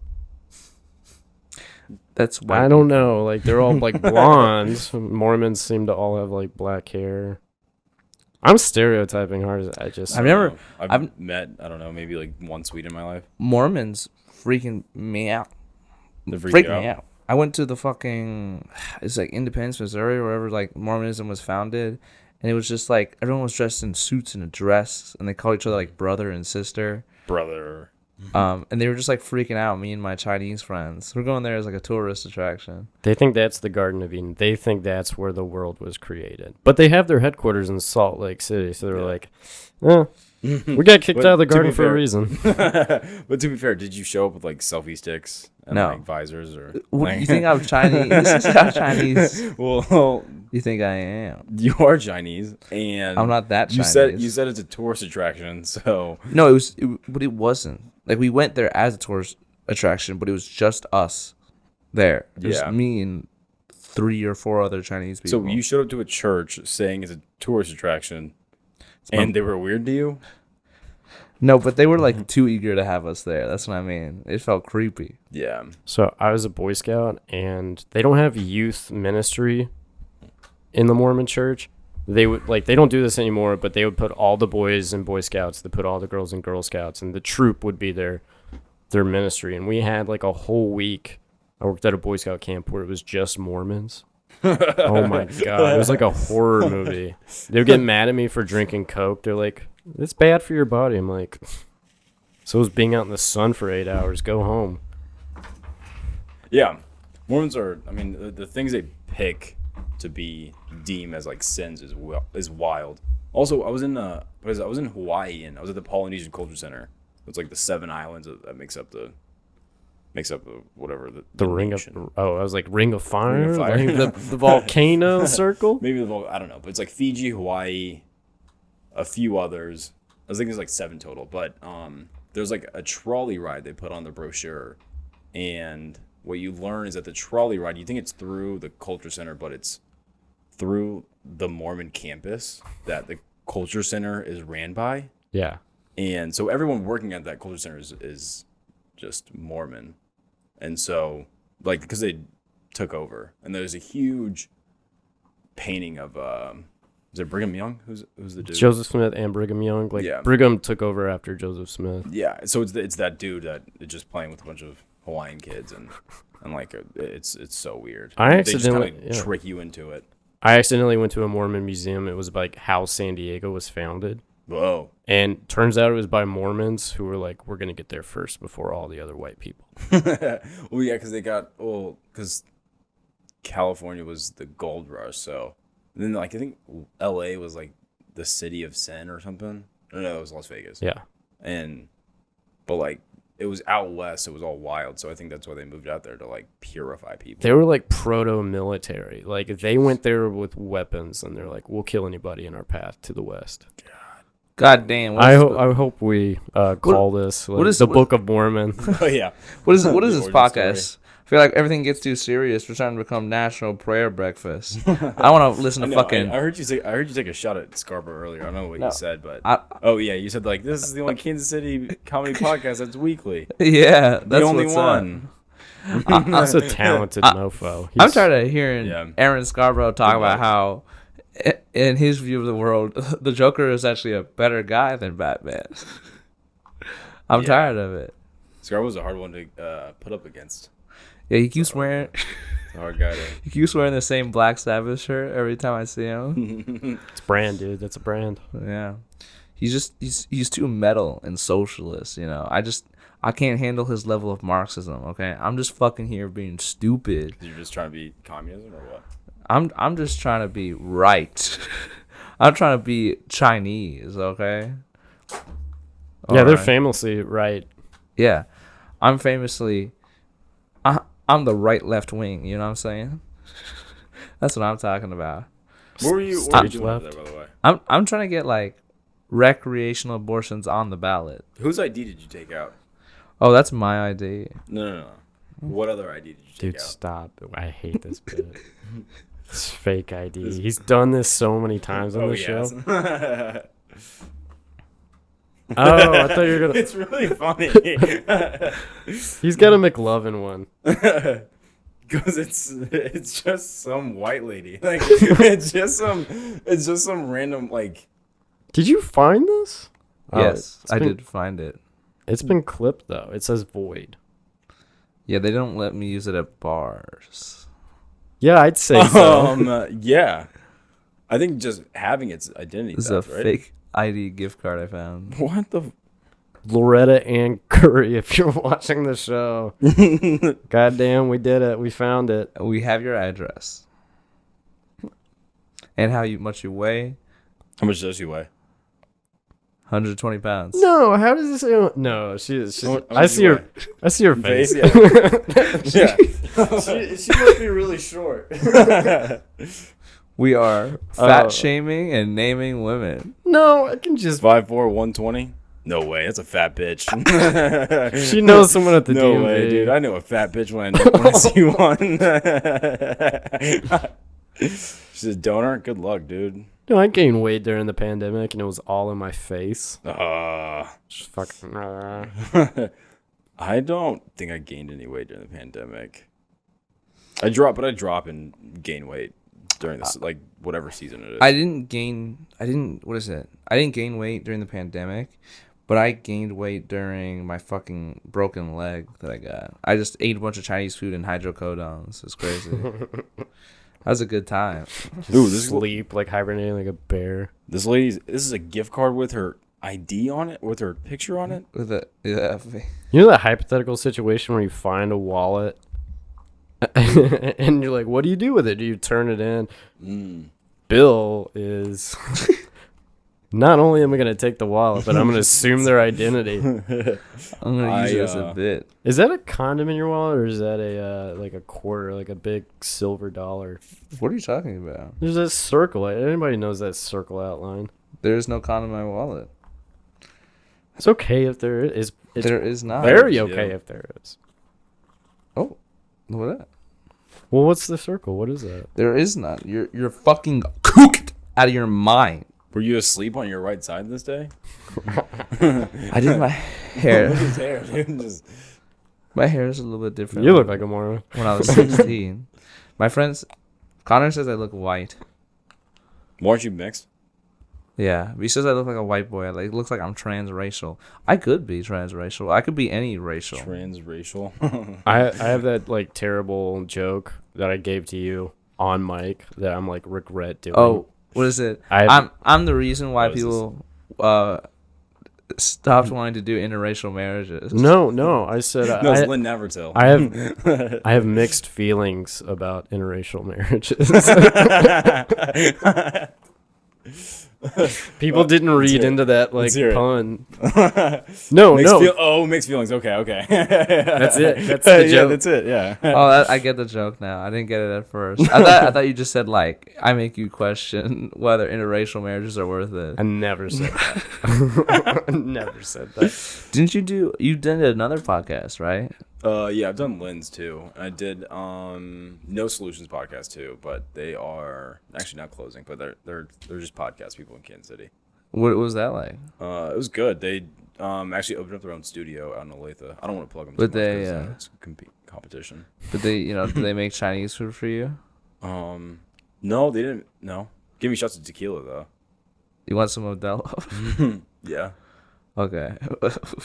That's why I don't know. Like they're all like blondes. Mormons seem to all have like black hair. I'm stereotyping hard. I've met, I don't know, maybe like one Swede in my life. Mormons freaking me out. They're Freak freaking me out. I went to the fucking, it's like Independence, Missouri, or wherever like Mormonism was founded, and it was just like everyone was dressed in suits and a dress, and they called each other like brother and sister. Brother. And they were just like freaking out. Me and my Chinese friends, we're going there as like a tourist attraction. They think that's the Garden of Eden. They think that's where the world was created. But they have their headquarters in Salt Lake City, so they're like, we got kicked But out of the to garden be for a fair- reason. But to be fair, did you show up with like selfie sticks and No. like visors or? What, like- you think I'm Chinese? This is how Chinese Well, you think I am. you are Chinese, and I'm not that You Chinese. said it's a tourist attraction, so No, but it wasn't. Like we went there as a tourist attraction, but it was just us there. It was Yeah. me and 3 or 4 other Chinese people. so you showed up to a church saying it's a tourist attraction, and they were weird to you. No, but they were like too eager to have us there. That's what I mean. It felt creepy. Yeah, So I was a Boy Scout, and they don't have youth ministry in the Mormon church. They would they don't do this anymore, but they would put all the boys in Boy Scouts. They put all the girls in Girl Scouts, and the troop would be their ministry. And we had like a whole week. I worked at a Boy Scout camp where it was just Mormons. Oh my god, it was like a horror movie. They would get mad at me for drinking Coke. They're like, "It's bad for your body." I'm like, "So is being out in the sun for 8 hours. Go home." yeah. Mormons are. I mean, the things they pick to be deemed as like sins is wild. Also, I was in Hawaii and I was at the Polynesian Culture Center. It's like the 7 islands that makes up the whatever The ring of nation. I was like Ring of Fire, Ring of Fire. Like the volcano circle. Maybe I don't know, but it's like Fiji, Hawaii, a few others. I was thinking there's like 7 total, but there's like a trolley ride they put on the brochure, and what you learn is that the trolley ride, you think it's through the culture center, but it's through the Mormon campus that the culture center is ran by. Yeah, And so everyone working at that culture center is just Mormon. And so, like, because they took over, and there's a huge painting of is it Brigham Young? Who's the dude? Joseph Smith and Brigham Young. Like Yeah. Brigham took over after Joseph Smith. Yeah, so it's that dude that is just playing with a bunch of Hawaiian kids, and like it's so weird. I They just accidentally- kinda yeah. trick you into it. I accidentally went to a Mormon museum. It was like how San Diego was founded. Whoa. And turns out it was by Mormons who were like, we're going to get there first before all the other white people. Well, yeah, because California was the gold rush, so and then like I think L.A. was like the city of sin or something. No, it was Las Vegas. Yeah. But like it was out west, it was all wild, so I think that's why they moved out there to like purify people. They were like proto-military. Like they went there with weapons and they're like, we'll kill anybody in our path to the west. God damn. I hope we call this like, what is- the what- Book of Mormon. Oh yeah. What is The this origin podcast? story. I feel like everything gets too serious. We're starting to become National Prayer Breakfast. I want to listen to No, fucking. I heard you take a shot at Scarborough earlier. I don't know what No. you said, but I- oh yeah, you said like this is the only Kansas City comedy podcast that's weekly. Yeah, that's The only what's one. That's a talented mofo. I'm tired of hearing Yeah. Aaron Scarborough talk Good about luck. how, in his view of the world, the Joker is actually a better guy than Batman. I'm Yeah. tired of it. Scarborough's a hard one to put up against. Yeah, he keeps wearing It's a hard guy to. he keeps wearing the same Black Sabbath shirt every time I see him. It's brand, dude. That's a brand. Yeah, he's too metal and socialist. You know, I can't handle his level of Marxism. Okay, I'm just fucking here being stupid. You're just trying to be communism or what? I'm just trying to be right. I'm trying to be Chinese. Okay. Yeah, All they're right. famously right. Yeah, I'm famously, I'm the right left wing. You know what I'm saying? That's what I'm talking about. What were you Stage doing over left. there, by the way? I'm trying to get like recreational abortions on the ballot. Whose ID did you take out? Oh, that's my ID. No. What other ID did you take Dude, out? stop. I hate this bit. It's fake ID. He's done this so many times on the show. Oh, I thought you were gonna. It's really funny. He's got a McLovin one. Because it's just some white lady. Like it's just some random like. Did you find this? Oh, Yes, it's I been- did find it. It's been clipped though. It says void. Yeah, they don't let me use it at bars. Yeah, I'd say so. Yeah, I think just having its identity This is a theft, right? fake ID gift card I found. What the? Loretta Ann Curry, if you're watching the show. Goddamn, we did it. We found it. We have your address and how much you weigh. How much does she weigh? 120 pounds. No, how does this? No, she's. How I much see you her. I see her face. Yeah. she must be really short. We are fat Oh. shaming and naming women. No, I can just. 5'4", 120? No way, that's a fat bitch. She knows someone at the no DMV. way, dude. I know a fat bitch when I see one. She's a donor. Good luck, dude. No, I gained weight during the pandemic, and it was all in my face. Just fucking. I don't think I gained any weight during the pandemic. I drop and gain weight during this, like whatever season it is. I didn't gain weight during the pandemic, but I gained weight during my fucking broken leg that I got. I just ate a bunch of Chinese food and hydrocodones. It's crazy. That was a good time. Ooh, this Sleep like hibernating like a bear. this is a gift card with her ID on it, with her picture on it. With a, yeah, You know that hypothetical situation where you find a wallet And you're like, what do you do with it? Do you turn it in? Bill is not only am I going to take the wallet, but I'm going to assume their identity. I'm gonna use it as a bit. Is that a condom in your wallet, or is that a like a quarter, like a big silver dollar? What are you talking about? There's that circle. Anybody knows that circle outline? There is no condom in my wallet. It's okay if there is. It's There is not. very okay if there is. Oh, what is that? Well, what's the circle? What is that? There is none. You're fucking cooked out of your mind. Were you asleep on your right side this day? I did my hair. Look at his hair, dude. Just... My hair is a little bit different. You look like a Mormon. When I was 16. My friends, Connor says I look white. Weren't you mixed? Yeah, he says I look like a white boy. Like, it looks like I'm transracial. I could be transracial. I could be any racial. Transracial. I have that like terrible joke that I gave to you on mic that I'm like regret doing. Oh, what is it? I'm the reason why What is people stopped wanting to do interracial marriages. No. I said No, it's Lynn Nevertell. I have mixed feelings about interracial marriages. People didn't read into that like pun. No. Mixed feelings. Okay. That's it. That's the joke. Yeah, that's it. Yeah. I get the joke now. I didn't get it at first. I thought you just said like I make you question whether interracial marriages are worth it. I never said that. I never said that. You did another podcast, right? Yeah, I've done Lynn's too. I did No Solutions podcast too, but they are actually not closing, but they're just podcast people in Kansas City. What was that like? It was good. They actually opened up their own studio out in Olathe. I don't want to plug them, But too they, much 'cause, it's competition. But they, do they make Chinese food for you? No, they didn't. No, give me shots of tequila though. You want some Modelo? Yeah. Okay,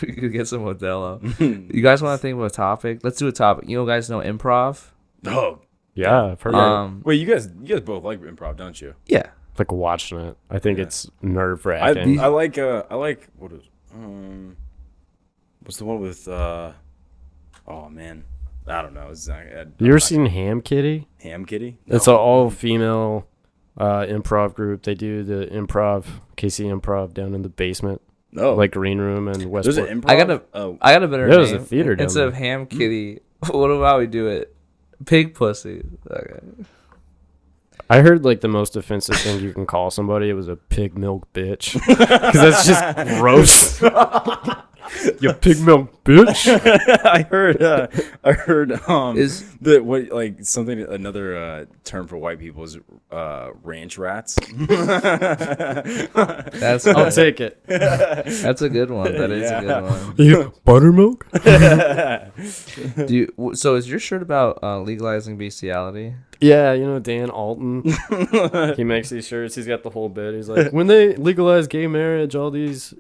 we could get some Modelo. You guys want to think of a topic? Let's do a topic. You guys know improv? Oh, Yeah, I've heard that. wait, you guys both like improv, don't you? Yeah. Like watching it. I think it's nerve I wracking. like what is what's the one with oh man, I don't know. It's You ever seen Ham Kitty? Ham Kitty? It's an all female improv group. They do the KC Improv down in the basement. No, Like green room and there's Westport. an improv. I got a better There's name. a theater down Instead of Ham Kitty, what about we do it? Pig pussy. Okay. I heard like the most offensive thing you can call somebody it was a pig milk bitch. Because that's just gross. You pig milk bitch. I heard Is that what like something another term for white people is ranch rats. that's I'll take it. that's a good one. That is a good one. You buttermilk? So is your shirt about legalizing bestiality? Yeah, Dan Alton. He makes these shirts. He's got the whole bit. He's like, when they legalize gay marriage, all these,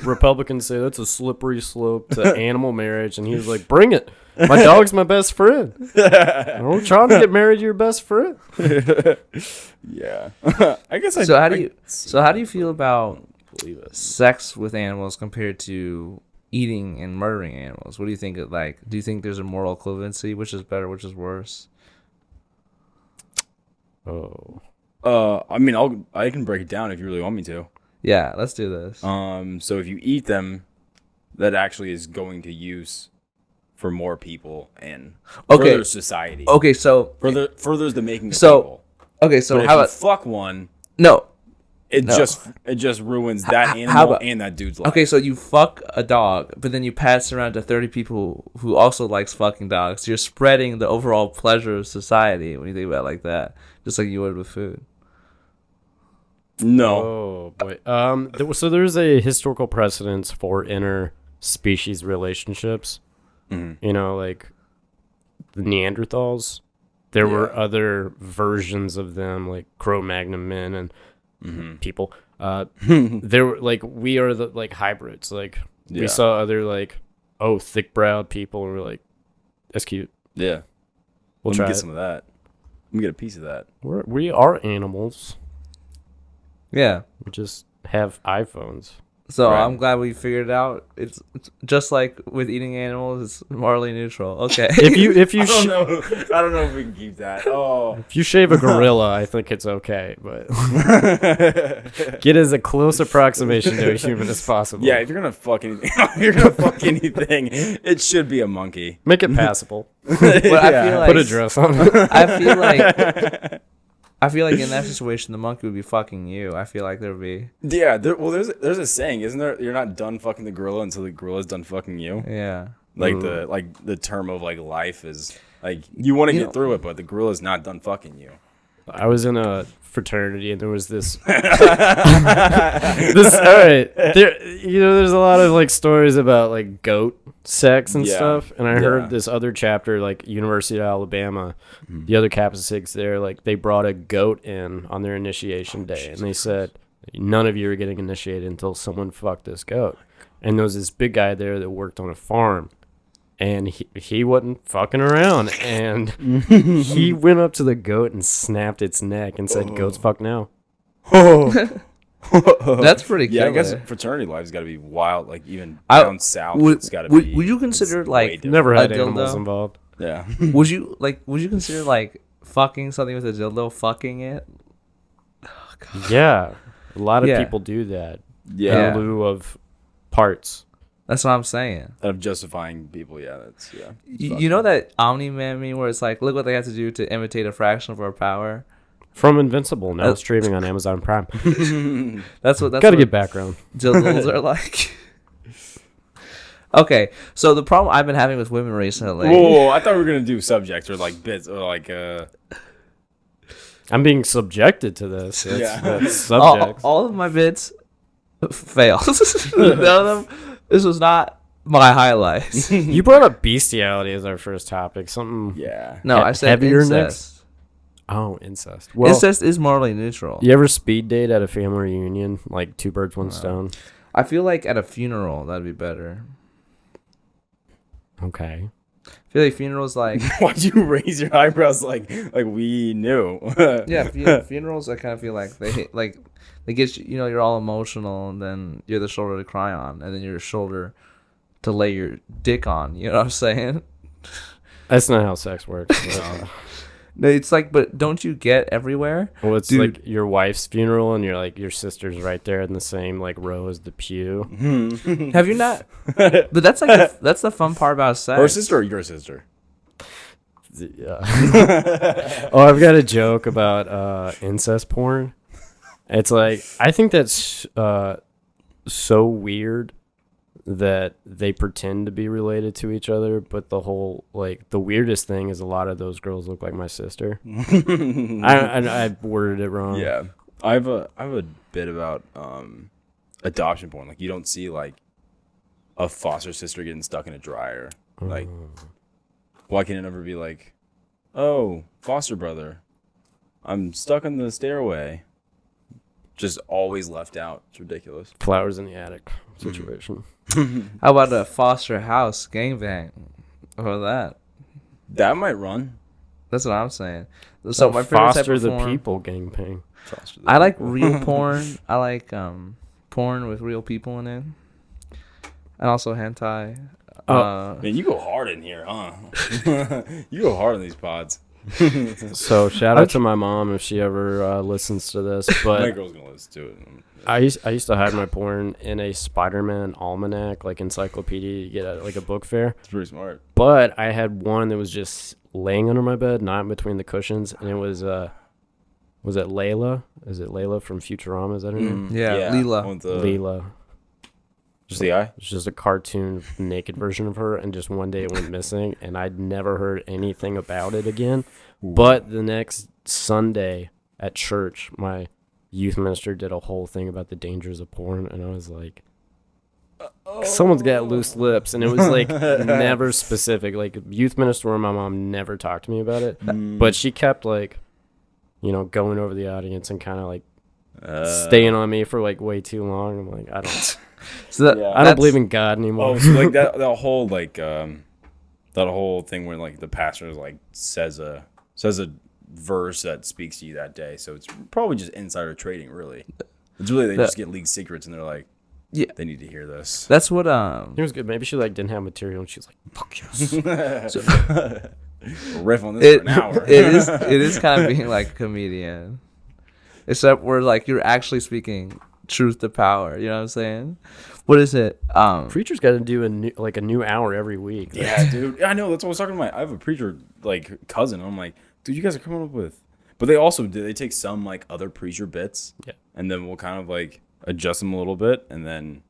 Republicans say that's a slippery slope to animal marriage. And he was like, bring it. My dog's my best friend. I'm trying to get married to your best friend. Yeah. I guess So how do you feel about sex with animals compared to eating and murdering animals? What do you think of do you think there's a moral equivalency? Which is better, which is worse? Oh. I mean, I can break it down if you really want me to. Yeah, let's do this. So if you eat them, that actually is going to use for more people and further society. Okay, so Furthers the making of So- people. okay, so But how if you about fuck one, no? it No. just ruins that how animal about- and that dude's life. Okay, so you fuck a dog, but then you pass it around to 30 people who also likes fucking dogs. You're spreading the overall pleasure of society when you think about it like that, just like you would with food. No. Oh, boy. So there's a historical precedence for inter-species relationships. Mm-hmm. Like the Neanderthals. There were other versions of them, like Cro-Magnon men and people. There were we are the hybrids. We saw other thick-browed people, and we're like, that's cute. Yeah. We'll Let try me get it. some of that. Let me get a piece of that. We are animals. Yeah. We just have iPhones. So Right. I'm glad we figured it out. It's just like with eating animals, it's morally neutral. Okay. If you I don't know if we can keep that. Oh. if you shave a gorilla, I think it's okay, but get as a close approximation to a human as possible. Yeah, if you're gonna fuck anything, it should be a monkey. Make it passable. But I feel like Put a dress on it. I feel like in that situation, the monkey would be fucking you. I feel like there would be. Yeah, there's a saying, isn't there? You're not done fucking the gorilla until the gorilla's done fucking you. Yeah. Like the term of like life is like you want to get through it, but the gorilla's not done fucking you. I was in a fraternity and there was this all right. There's a lot of like stories about like goat sex and stuff, and I heard this other chapter, like University of Alabama, the other Kappa Sigs there, like they brought a goat in on their initiation day, and they said none of you are getting initiated until someone fucked this goat. And there was this big guy there that worked on a farm, and he wasn't fucking around, and he went up to the goat and snapped its neck and said, "Goats fuck now." That's pretty Yeah, I killer. guess fraternity life's got to be wild. Like even down south, it's got to be. Would you consider it's way like different. Never had A animals dildo? involved. Yeah. Would you consider like fucking something with a dildo, fucking it? Yeah, a lot of Yeah. people do that Yeah. in lieu of parts. That's what I'm saying. Of justifying people, yeah, that's yeah. You know that Omni-Man meme where it's like, look what they have to do to imitate a fraction of our power. From Invincible, now streaming on Amazon Prime. That's what. Gotta get background. dildos are like. Okay, so the problem I've been having with women recently. Whoa, I thought we were gonna do subjects or like bits or like I'm being subjected to this. Yeah. That's subjects. all of my bits failed. None of them. This was not my highlights. You brought up bestiality as our first topic. Something. yeah. No, I said Heavier incest. next? Oh, incest. Well, Incest is morally neutral. you ever speed date at a family reunion? Like two birds, one stone? I feel like at a funeral that'd be better. Okay. I feel like funerals like Why'd you raise your eyebrows like we knew? funerals. I kind of feel like they get you. You know, you're all emotional, and then you're the shoulder to cry on, and then you're the shoulder to lay your dick on. You know what I'm saying? That's not how sex works. No, it's like, but don't you get everywhere? Well, it's Dude. like your wife's funeral, and you're like your sister's right there in the same like row as the pew. Have you not? But that's like that's the fun part about sex. Her sister or your sister? Yeah. Oh, I've got a joke about incest porn. It's like I think that's so weird that they pretend to be related to each other, but the whole like the weirdest thing is a lot of those girls look like my sister. I worded it wrong. Yeah. I have a bit about adoption porn. Like you don't see like a foster sister getting stuck in a dryer. Like why can it never be like, oh, foster brother, I'm stuck in the stairway. Just always left out. It's ridiculous. Flowers in the attic situation. How about a foster house gangbang? Or that? That might run. That's what I'm saying. So So my favorite type foster of the porn- people gangbang. Foster the I like people. real porn. I like porn with real people in it, and also hentai. Man, you go hard in here, huh? You go hard on these pods. So shout out to my mom if she ever listens to this. My But girl's gonna listen to it. I used to hide my porn in a Spider-Man almanac, like encyclopedia you get at like a book fair. It's pretty smart. But I had one that was just laying under my bed, not in between the cushions, and it was it Layla? Is it Layla from Futurama? Is that her name? Yeah, Leela. With the, Leela. Just the eye? It's just a cartoon naked version of her, and just one day it went missing, and I'd never heard anything about it again. But the next Sunday at church, my youth minister did a whole thing about the dangers of porn, and I was like, someone's got loose lips, and it was like never specific. Like youth minister or my mom never talked to me about it, but she kept like, going over the audience and kind of like staying on me for like way too long. I'm like, I don't. So that, Yeah. I don't believe in God anymore. Oh, so like that whole like that whole thing where like the pastor is like says a verse that speaks to you that day. So it's probably just insider trading, really. It's really they just get league secrets and they're like, Yeah. They need to hear this. That's what It was good. Maybe she like didn't have material, and she was like, "Fuck yes." We'll riff on this for an hour. it is kind of being like a comedian, except where like you're actually speaking truth to power. You know what I'm saying? What is it? Preacher's got to do a new hour every week. Yeah, dude. I know. That's what I was talking about. I have a preacher like cousin. I'm like, dude, you guys are coming up with. But they also do. They take some like other preacher bits, Yeah. and then we'll kind of like adjust them a little bit, and then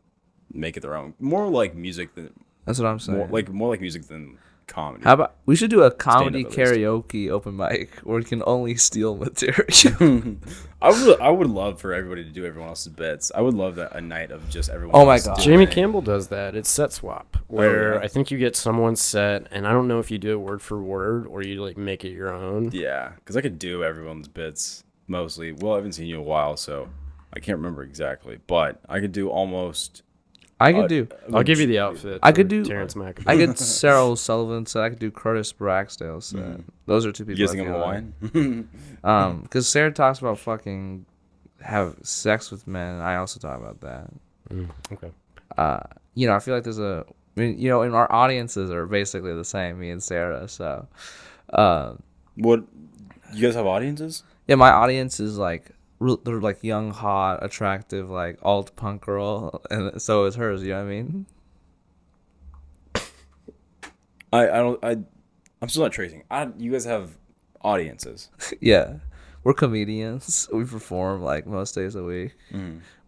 make it their own. More like music than. That's what I'm saying. More like music than comedy. How about we should do a comedy Stand-up, at least. karaoke open mic where we can only steal material. I would love for everybody to do everyone else's bits. I would love that a night of just everyone. Oh my else God. doing Jamie it. Campbell does that. It's set swap, where yeah? I think you get someone's set, and I don't know if you do it word for word or you like make it your own. Yeah, because I could do everyone's bits mostly. Well, I haven't seen you in a while, so I can't remember exactly. But I could do almost. I could do. I'll give you the outfit. I for could do- Terrence McAfee. I could Sarah Sullivan set. I could do Curtis Braxdale set. Those are two people. You guys I think I'm feel like. Hawaiian? Because Sarah talks about fucking have sex with men, and I also talk about that. Okay. You know, I feel like there's a. I mean, you know, and our audiences are basically the same, me and Sarah. So, What? You guys have audiences? yeah, my audience is like they're like young, hot, attractive, like alt punk girl, and so is hers. You know what I mean? I'm still not tracing. You guys have audiences. Yeah, we're comedians. We perform like most days a week.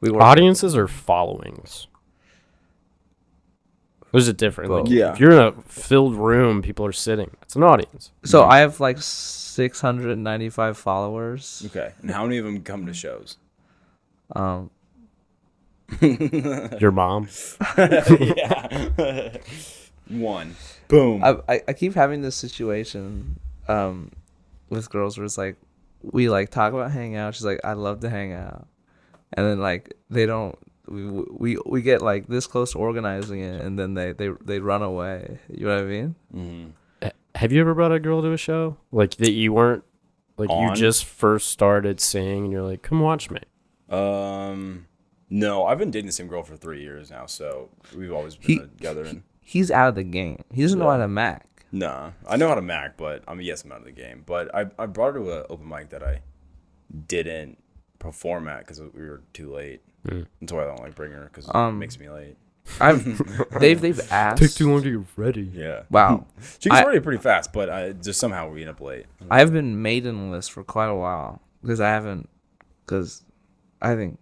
We work. Audiences or followings? There's a difference. Like, Both. Yeah. If you're in a filled room, people are sitting. That's an audience. So I have like 695 followers. Okay. And how many of them come to shows? Your mom. Yeah. One. Boom. I keep having this situation with girls where it's like we like talk about hanging out. She's like, I'd love to hang out, and then like they don't. We get like this close to organizing it, and then they run away. You know what I mean? Have you ever brought a girl to a show like that you weren't like On? you just first started seeing and you're like, come watch me? No, I've been dating the same girl for 3 years now, so we've always been together. And He's out of the game. He doesn't know how to Mac. nah, I know how to Mac, but I'm out of the game. But I brought her to an open mic that I didn't perform at because we were too late. That's why I don't like bringing her because it makes me late. They've asked. long to get ready. Yeah. Wow. She gets ready pretty fast, but just somehow we end up late. I have been maidenless for quite a while because I think,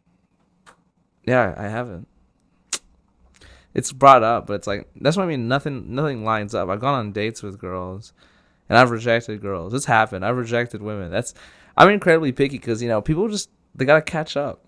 yeah, I haven't. It's brought up, but it's like that's what I mean. Nothing lines up. I've gone on dates with girls, and I've rejected girls. It's happened. I've rejected women. I'm incredibly picky because people they gotta catch up.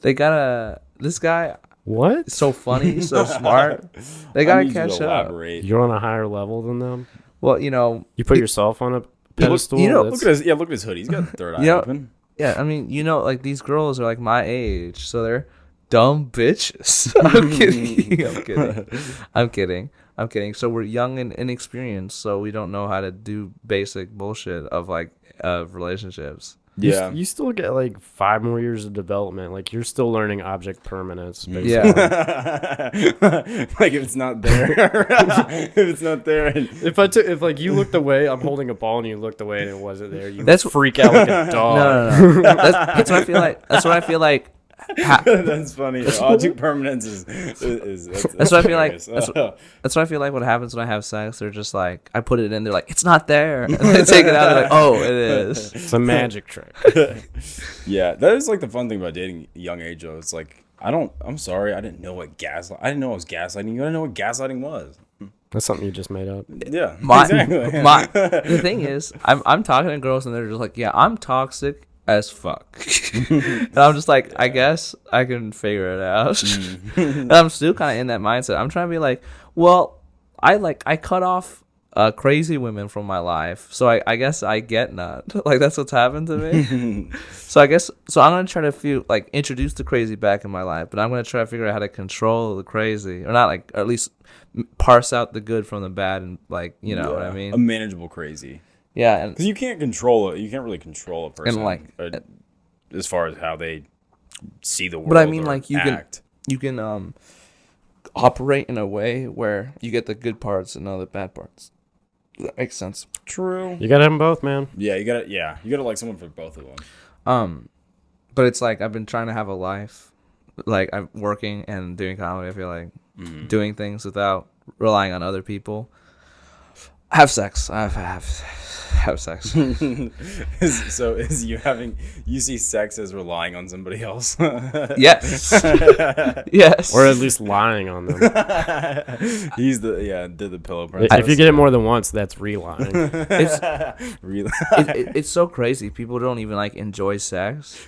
This guy What? is so funny, so smart. They gotta catch up. Elaborate. You're on a higher level than them. Well, You put yourself on a pedestal. Look at his look at his hoodie. He's got the third eye open. yeah. I mean, like these girls are like my age, so they're dumb bitches. I'm kidding. I'm kidding. So we're young and inexperienced, so we don't know how to do basic bullshit of relationships. Yeah. You still get like 5 more years of development. Like you're still learning object permanence. Basically. Yeah. Like if it's not there, if it's not there, If like you looked away, I'm holding a ball and you looked away and it wasn't there, you That's- freak out like a dog. No. That's what I feel like. That's what I feel like. that's funny. Object permanence is That's what I feel like. hilarious. That's what I feel like. What happens when I have sex? They're just like, I put it in. They're like, it's not there. And they take it out. They're like, oh, it is. It's a magic trick. Yeah, that is like the fun thing about dating young age though. It's like I'm sorry, I didn't know what I didn't know I was gaslighting you. I didn't know what gaslighting was. That's something you just made up. Yeah, Exactly. exactly. The thing is, I'm talking to girls and they're just like, yeah, I'm toxic as fuck. And I'm just like, I guess I can figure it out. And I'm still kind of in that mindset. I'm trying to be like, well, I cut off crazy women from my life, so I guess I get none. Like that's what's happened to me. So I'm gonna try to introduce the crazy back in my life, but I'm gonna try to figure out how to control the crazy, or not or at least parse out the good from the bad, and you know what I mean. A manageable crazy. Yeah, and Because you can't control it. You can't really control a person. And, as far as how they see the world. But I mean, or like, you act. can operate in a way where you get the good parts and not the bad parts. Does that make sense? True. You gotta have them both, man. Yeah, you gotta like someone for both of them. But it's like I've been trying to have a life, like I'm working and doing comedy. I feel like doing things without relying on other people. Have sex. Have sex. So is you see sex as relying on somebody else? Yes. Yes. Or at least lying on them. He's did the pillow princess. If you get it more than once, that's relying. It's so crazy. People don't even like enjoy sex.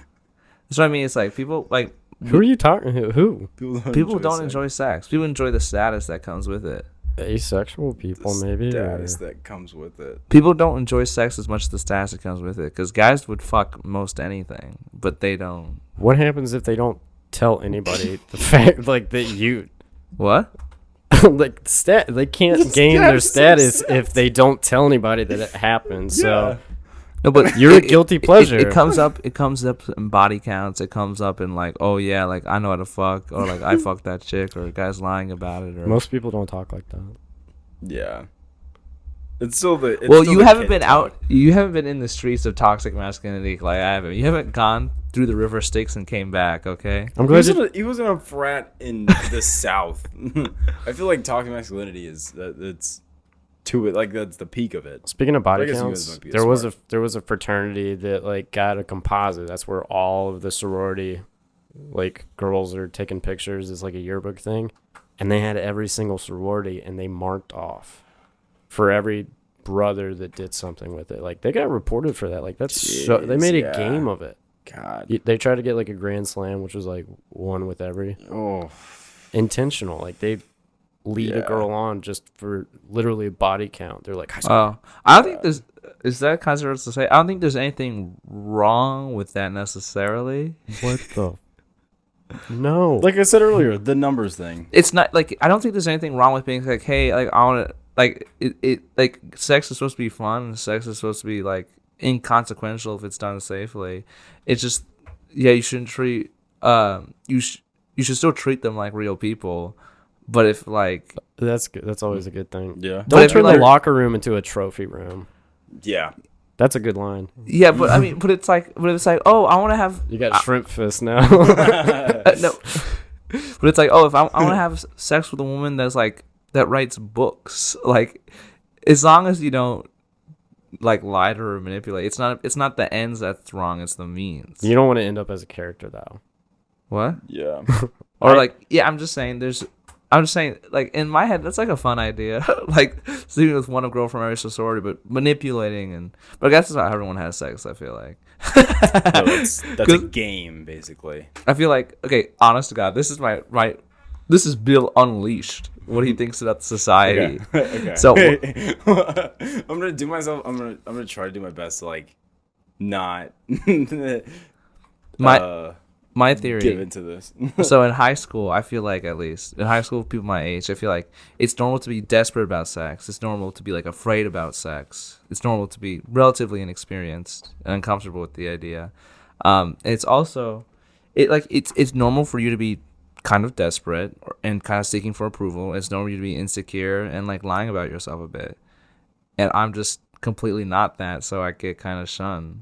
That's what I mean. It's like people like Who are you talking to? Who? people don't enjoy sex. People enjoy the status that comes with it. Asexual people, maybe. Status that comes with it. People don't enjoy sex as much as the status that comes with it. Because guys would fuck most anything, but they don't. What happens if they don't tell anybody the fact, like, that you, What? like, they can't gain their status if they don't tell anybody that it happened. So No, but you're a guilty pleasure. It comes up in body counts. It comes up in like, oh yeah, like I know how to fuck, or like I fucked that chick, or guys lying about it. Or Most people don't talk like that. Yeah. It's still the. It's well, still you the haven't kid been talk. out. You haven't been in the streets of toxic masculinity like I haven't. You haven't gone through the river Styx and came back. Okay. I'm He glad was, he was in a frat in the South. I feel like toxic masculinity is that's to it. Like that's the peak of it. Speaking of I body guess you guys counts, might be there was a fraternity that like got a composite. That's where all of the sorority, like girls are taking pictures. It's like a yearbook thing, and they had every single sorority, and they marked off for every brother that did something with it. Like they got reported for that. Like that's so they Jeez, made a yeah. game of it. God. They tried to get like a grand slam, which was like one with every Oh. intentional. Like they lead a Yeah. girl on just for literally a body count. They're like, Oh, I don't think there's. Is that considered to say? I don't think there's anything wrong with that necessarily. what the? No. Like I said earlier, the numbers thing. It's not like I don't think there's anything wrong with being like, hey, like I want to like it like sex is supposed to be fun. And sex is supposed to be like inconsequential if it's done safely. It's just you shouldn't treat you should still treat them like real people. But if like That's good. That's always a good thing. Yeah. But Don't if turn you're the like- locker room into a trophy room. Yeah. That's a good line. yeah, but I mean, but it's like oh, I want to have You got shrimp fist now. no. But it's like, oh, if I want to have sex with a woman that's like that writes books, like as long as you don't like lie to her or manipulate, it's not the ends that's wrong, it's the means. You don't want to end up as a character though. What? Yeah. Or like, yeah, I'm just saying, like in my head, that's like a fun idea, like sleeping with one girl from every sorority, but manipulating but I guess that's how everyone has sex. I feel like. No, that's a game, basically. I feel like, okay, honest to God, this is this is Bill Unleashed. What he thinks about society. Okay. So I'm gonna do myself. I'm gonna try to do my best to like not my theory. get into this. So in high school, I feel like at least in high school, people my age, I feel like it's normal to be desperate about sex. It's normal to be like afraid about sex. It's normal to be relatively inexperienced and uncomfortable with the idea. It's also it's normal for you to be kind of desperate and kind of seeking for approval. It's normal for you to be insecure and like lying about yourself a bit. And I'm just completely not that, so I get kind of shunned.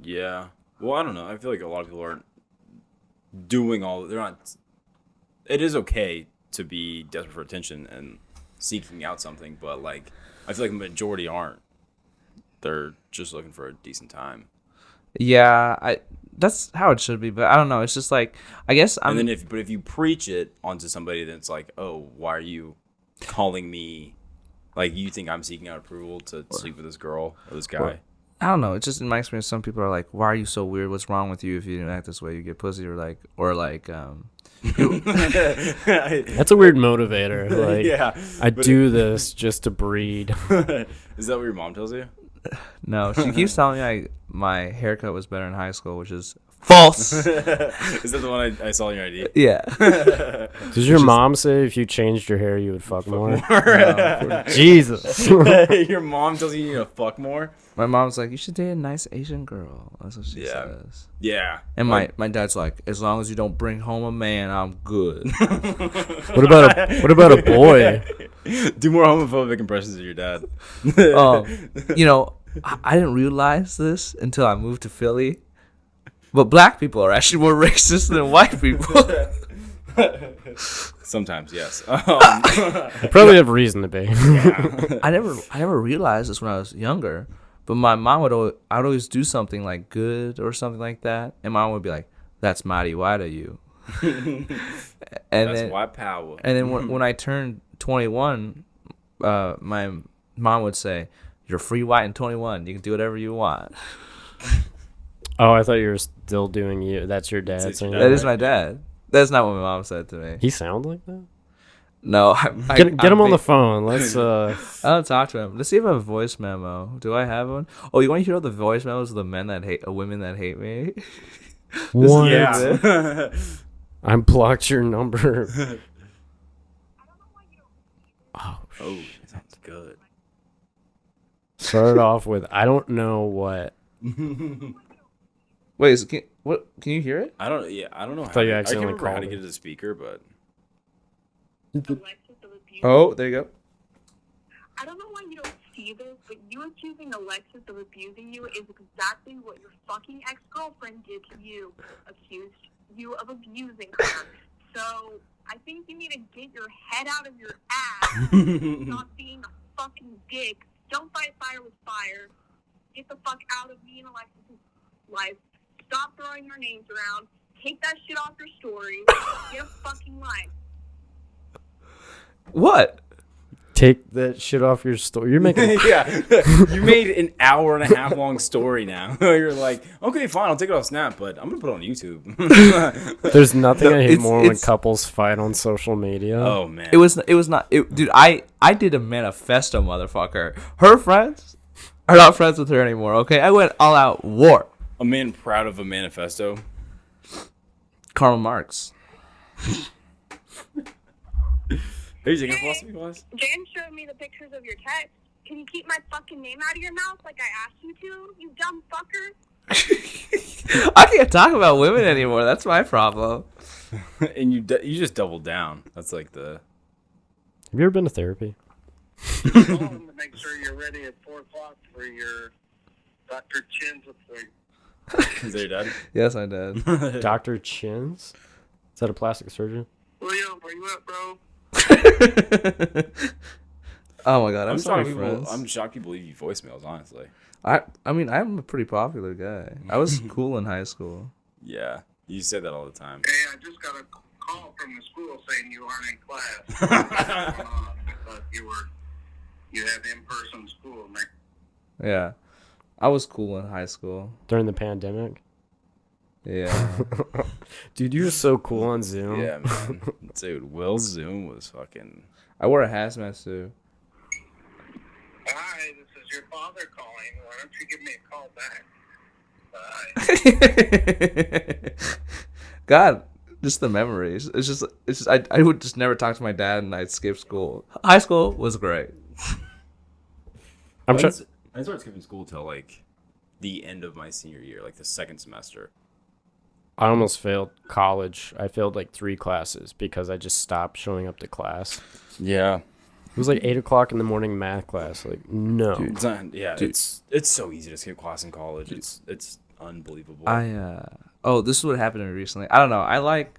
Yeah. Well, I don't know. I feel like a lot of people aren't doing all. They're not. It is okay to be desperate for attention and seeking out something, but like I feel like the majority aren't. They're just looking for a decent time. Yeah, that's how it should be, but I don't know. It's just like I guess And then if you preach it onto somebody, then it's like, oh, why are you calling me? Like you think I'm seeking out approval to sleep with this girl or this guy? I don't know. It's just in my experience, some people are like, "Why are you so weird? What's wrong with you? If you didn't act this way, you get pussy." Or like, That's a weird motivator. Like, Yeah, I but do this just to breed. Is that what your mom tells you? no. She keeps telling me my haircut was better in high school, which is False. Is that the one I saw in your ID? Yeah. Does your mom say if you changed your hair, you would fuck more? No. Jesus. Your mom tells you you need to fuck more? My mom's like, you should date a nice Asian girl. That's what she says. Yeah. And my dad's like, as long as you don't bring home a man, I'm good. What about a boy? Do more homophobic impressions of your dad. You know, I didn't realize this until I moved to Philly. But black people are actually more racist than white people. Sometimes, yes. You probably have reason to be. I never realized this when I was younger. But my mom I'd always do something like good or something like that, and my mom would be like, "That's mighty white of you." That's white power. And then when I turned 21, my mom would say, "You're free white and 21. You can do whatever you want." Oh, I thought you were still doing you. That's your dad saying That is my dad. That's not what my mom said to me. He sound like that? No, Get him on the phone. Let's. I'll talk to him. Let's see if I have a voice memo. Do I have one? Oh, you want to hear all the voice memos of the women that hate me? What? Yeah. I blocked your number. Oh, Oh, sounds good. Start off with I don't know what. Wait, can you hear it? I don't know how thought you I accidentally can't remember how to called get it to speaker, but Alexis of abuse. Oh, there you go. I don't know why you don't see this, but you accusing Alexis of abusing you is exactly what your fucking ex-girlfriend did to you. Accused you of abusing her. So I think you need to get your head out of your ass. Stop being a fucking dick. Don't fight fire with fire. Get the fuck out of me and Alexis' life. Stop throwing your names around. Take that shit off your story. Get a fucking life. What? Take that shit off your story. You're making. yeah, you made an hour and a half long story now. You're like, okay, fine, I'll take it off Snap, but I'm gonna put it on YouTube. There's nothing I hate it's- more when it's- couples fight on social media. Oh man, It was not. Dude, I did a manifesto, motherfucker. Her friends are not friends with her anymore. Okay, I went all out war. a man proud of a manifesto. Karl Marx. Are you taking a philosophy class? Jan showed me the pictures of your text. Can you keep my fucking name out of your mouth like I asked you to, you dumb fucker? I can't talk about women anymore. That's my problem. And you just doubled down. That's like the. Have you ever been to therapy? Call them to make sure you're ready at 4 o'clock for your Dr. Chin's appointment. Is that your dad? Yes, I did. Dr. Chins? Is that a plastic surgeon? William, where you at, bro? Oh my god, I'm I'm sorry, shocked. friends. I'm shocked people leave you voicemails. Honestly. I mean, I'm a pretty popular guy. I was cool in high school. Yeah, you say that all the time. Hey, I just got a call from the school saying you aren't in class. But you have in-person school next. Yeah, I was cool in high school. During the pandemic? Yeah. Dude, you were so cool on Zoom. Yeah, man. Dude, Will's Zoom was fucking. I wore a hazmat suit. Hi, this is your father calling. Why don't you give me a call back? Bye. God, just the memories. It's just I would just never talk to my dad and I'd skip school. High school was great. I'm trying. I started skipping school till like the end of my senior year, like the second semester. I almost failed college. I failed like 3 classes because I just stopped showing up to class. Yeah. It was like 8 o'clock in the morning math class. Like, no. Dude, it's not, yeah, Dude. it's so easy to skip class in college. It's unbelievable. Oh, this is what happened to me recently. I don't know. I like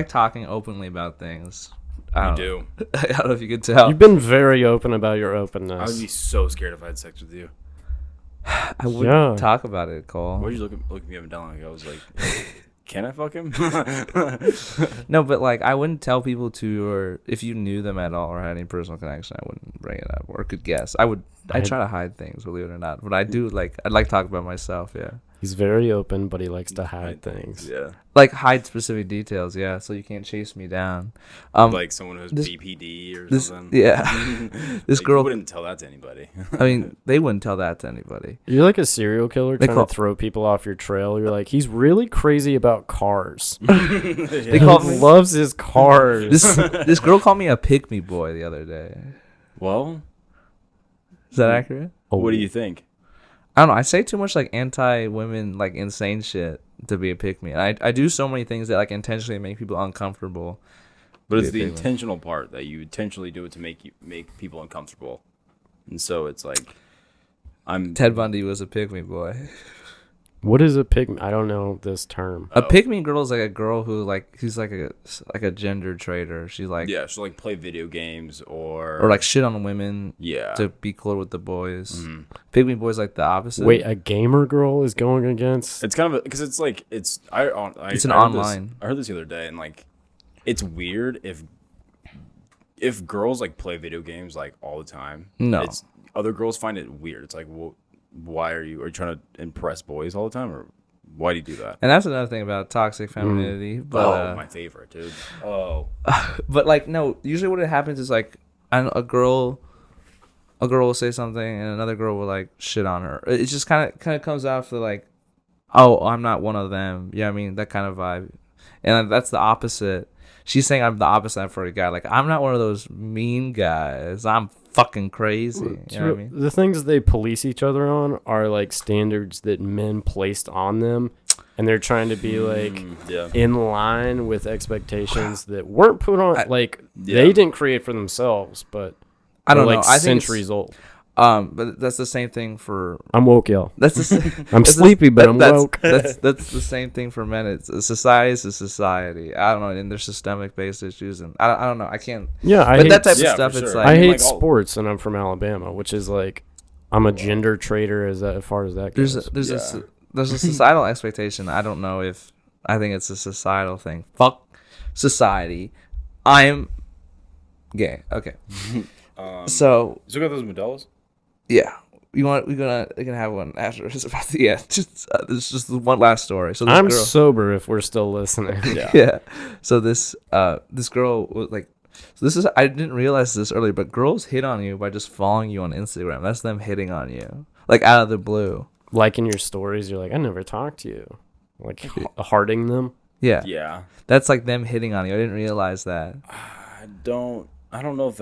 talking openly about things. I You don't do. know. I don't know if you could tell. You've been very open about your I would openness. be so scared if I had sex with you. I wouldn't Yeah. talk about it, Cole. Why'd you look me up and down like I was like, can I fuck him? No, but like I wouldn't tell people to, or if you knew them at all or had any personal connection, I wouldn't bring it up or could guess. I'd try to hide things, believe it or not. But I do I'd like to talk about myself. Yeah. He's very open, but he likes to hide things. Yeah. Like hide specific details, yeah, so you can't chase me down. Like someone who's this- BPD or this- something. yeah. This Like, girl- you wouldn't tell that to anybody. I mean, they wouldn't tell that to anybody. You're like a serial killer They trying call- to throw people off your trail. You're like, he's really crazy about cars. They He call me loves his cars. this girl called me a pick me boy the other day. Well, Is that accurate? what do you think? I don't know. I say too much like anti-women, like insane shit to be a pick me. And I do so many things that like intentionally make people uncomfortable. But it's Be the a big one. intentional part that you intentionally do it to make people uncomfortable, and so it's like, Ted Bundy was a pick me boy. What is a pig? I don't know this term. A pick me girl is like a girl who's like a gender traitor. She's like yeah, she'll like play video games or like shit on women yeah. to be cool with the boys. Mhm. Pick me boys like the opposite. Wait, a gamer girl is going against? It's kind of because it's like it's an I heard online. I heard this the other day, and like, it's weird if girls like play video games like all the time. No. It's other girls find it weird. It's like, well, why are you trying to impress boys all the time, or why do you do that? And that's another thing about toxic femininity. But My favorite, dude. Oh, but like no, usually what happens is like a girl will say something and another girl will like shit on her. It just kind of comes out for like, oh, I'm not one of them. Yeah, I mean that kind of vibe, and that's the opposite. She's saying I'm the opposite for a guy. Like I'm not one of those mean guys. I'm fucking crazy. You know what I mean? The things they police each other on are like standards that men placed on them, and they're trying to be like yeah. in line with expectations that weren't put on. Like Yeah. they didn't create for themselves, but I don't they're, know. like I think it's- centuries old. But that's the same thing for. I'm woke, y'all. That's the same. I'm It's the- sleepy, but I'm that's, woke. That's the same thing for men. It's a society is a society. I don't know, and there's systemic based issues, and I don't know. I can't. Yeah, I But hate, that type of Yeah, stuff, for it's sure. like I mean, hate like, all- sports, and I'm from Alabama, which is like I'm a gender traitor as far as that goes. there's Yeah. there's a societal expectation. I don't know if I think it's a societal thing. Fuck society. I'm gay. Okay. So So we got those Modelo's. yeah, we're gonna have one after this about the This is just the one last story. So this I'm girl. sober if we're still listening. Yeah. Yeah. So this girl was like, so this is, I didn't realize this earlier, but girls hit on you by just following you on Instagram. That's them hitting on you, like out of the blue. Like in your stories, you're like, I never talked to you. Like hearting them. Yeah. Yeah. That's like them hitting on you. I didn't realize that. I don't know if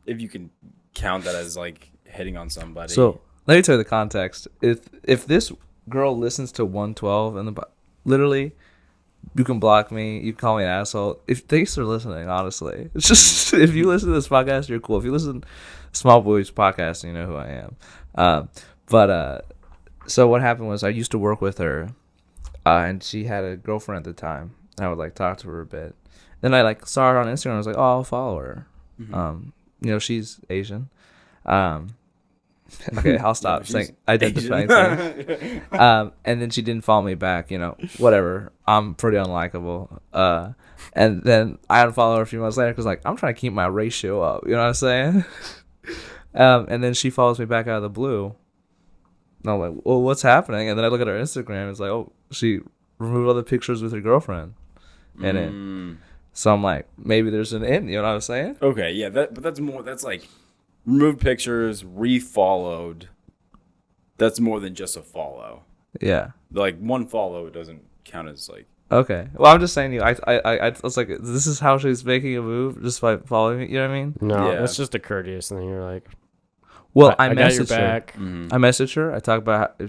if you can count that as like hitting on somebody. So let me tell you the context. If this girl listens to 112 and literally, you can block me. You can call me an asshole. Thanks for listening. Honestly, it's just if you listen to this podcast, you're cool. If you listen to Small Boys podcast, you know who I am. So what happened was I used to work with her, and she had a girlfriend at the time. I would like talk to her a bit. Then I like saw her on Instagram. I was like, oh, I'll follow her. She's Asian. Okay, I'll stop saying identifying things. And then she didn't follow me back. Whatever. I'm pretty unlikable. And then I unfollowed her a few months later because like I'm trying to keep my ratio up. You know what I'm saying? And then she follows me back out of the blue. And I'm like, well, what's happening? And then I look at her Instagram. It's like, oh, she removed all the pictures with her girlfriend in it. So I'm like, maybe there's an in. You know what I'm saying? Okay, yeah, but that's more. That's like removed pictures, refollowed. That's more than just a follow. Yeah. Like one follow doesn't count as like. Okay. Well, I'm just saying to you. I was like, this is how she's making a move just by following me. You know what I mean? No, Yeah. that's just a courteous thing. You're like, Well, I got your messaged her. back. I messaged her. I talk about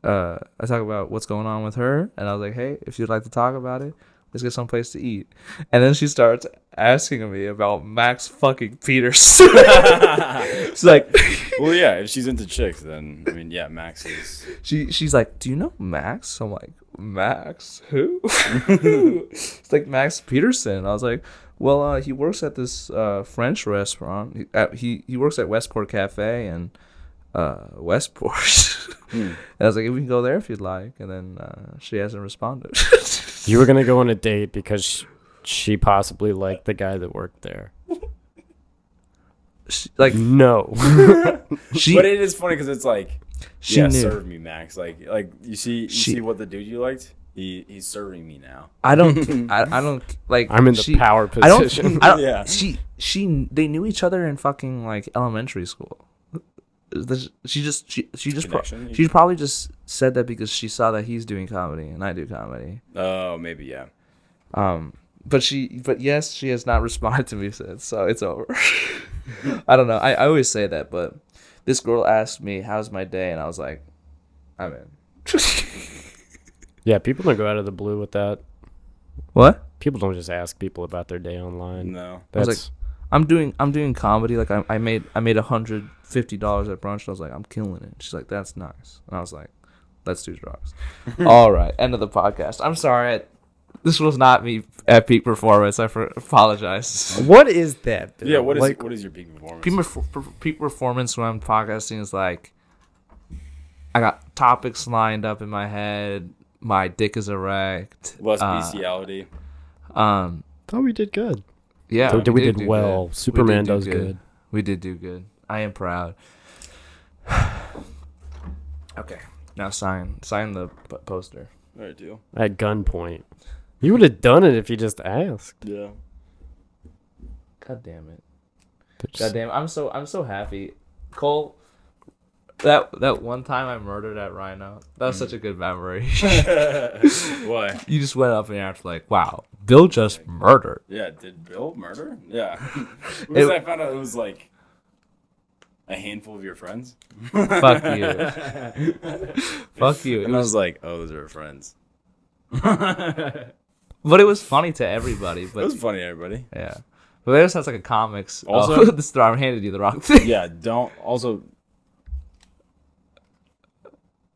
I talk about what's going on with her, and I was like, hey, if you'd like to talk about it, let's get someplace to eat. And then she starts asking me about Max fucking Peterson. It's like, Well, yeah, if she's into chicks, then I mean, yeah, Max is. she's like, do you know Max? I'm like, Max who? It's like Max Peterson. I was like, well, he works at this French restaurant. He works at Westport Cafe and Westport. And I was like, we can go there if you'd like. And then she hasn't responded. You were gonna go on a date because she possibly liked the guy that worked there. Like No. she, But it is funny because it's like She knew. Serve me, Max. Like you see what the dude you liked? He's serving me now. I don't. I don't like. I'm in the power position. I don't. Yeah. They knew each other in fucking like elementary school. She probably just said that because she saw that he's doing comedy and I do comedy. Oh, maybe yeah. But yes, she has not responded to me since, so it's over. I don't know. I always say that, but this girl asked me, "How's my day?" and I was like, "I'm in." Yeah, people don't go out of the blue with that. What? People don't just ask people about their day online. No. I was like, I'm doing comedy. Like I made $150 at brunch. I was like, I'm killing it. She's like, that's nice. And I was like, let's do drugs. All right, end of the podcast. I'm sorry. This was not me at peak performance. I apologize. What is that? Bill? Yeah, what is your peak performance? Peak performance when I'm podcasting is like, I got topics lined up in my head. My dick is erect. Less bestiality. Thought we did good. Yeah, we did well. Good. Superman does good. We did do good. I am proud. Okay, now sign the poster. All right, deal. At gunpoint. You would have done it if you just asked. Yeah. God damn it. God damn it. I'm so happy. Cole, that one time I murdered at Rhino, that was such a good memory. Why? You just went up and after like, wow, Bill just murdered. Yeah, did Bill murder? Yeah. Because I found out it was like a handful of your friends. Fuck you. Fuck you. And I was like, oh, those are our friends. But it was funny to everybody. But It was funny, everybody. yeah. But it sounds like a comics. Also- this I handed you the wrong thing. Yeah, don't also.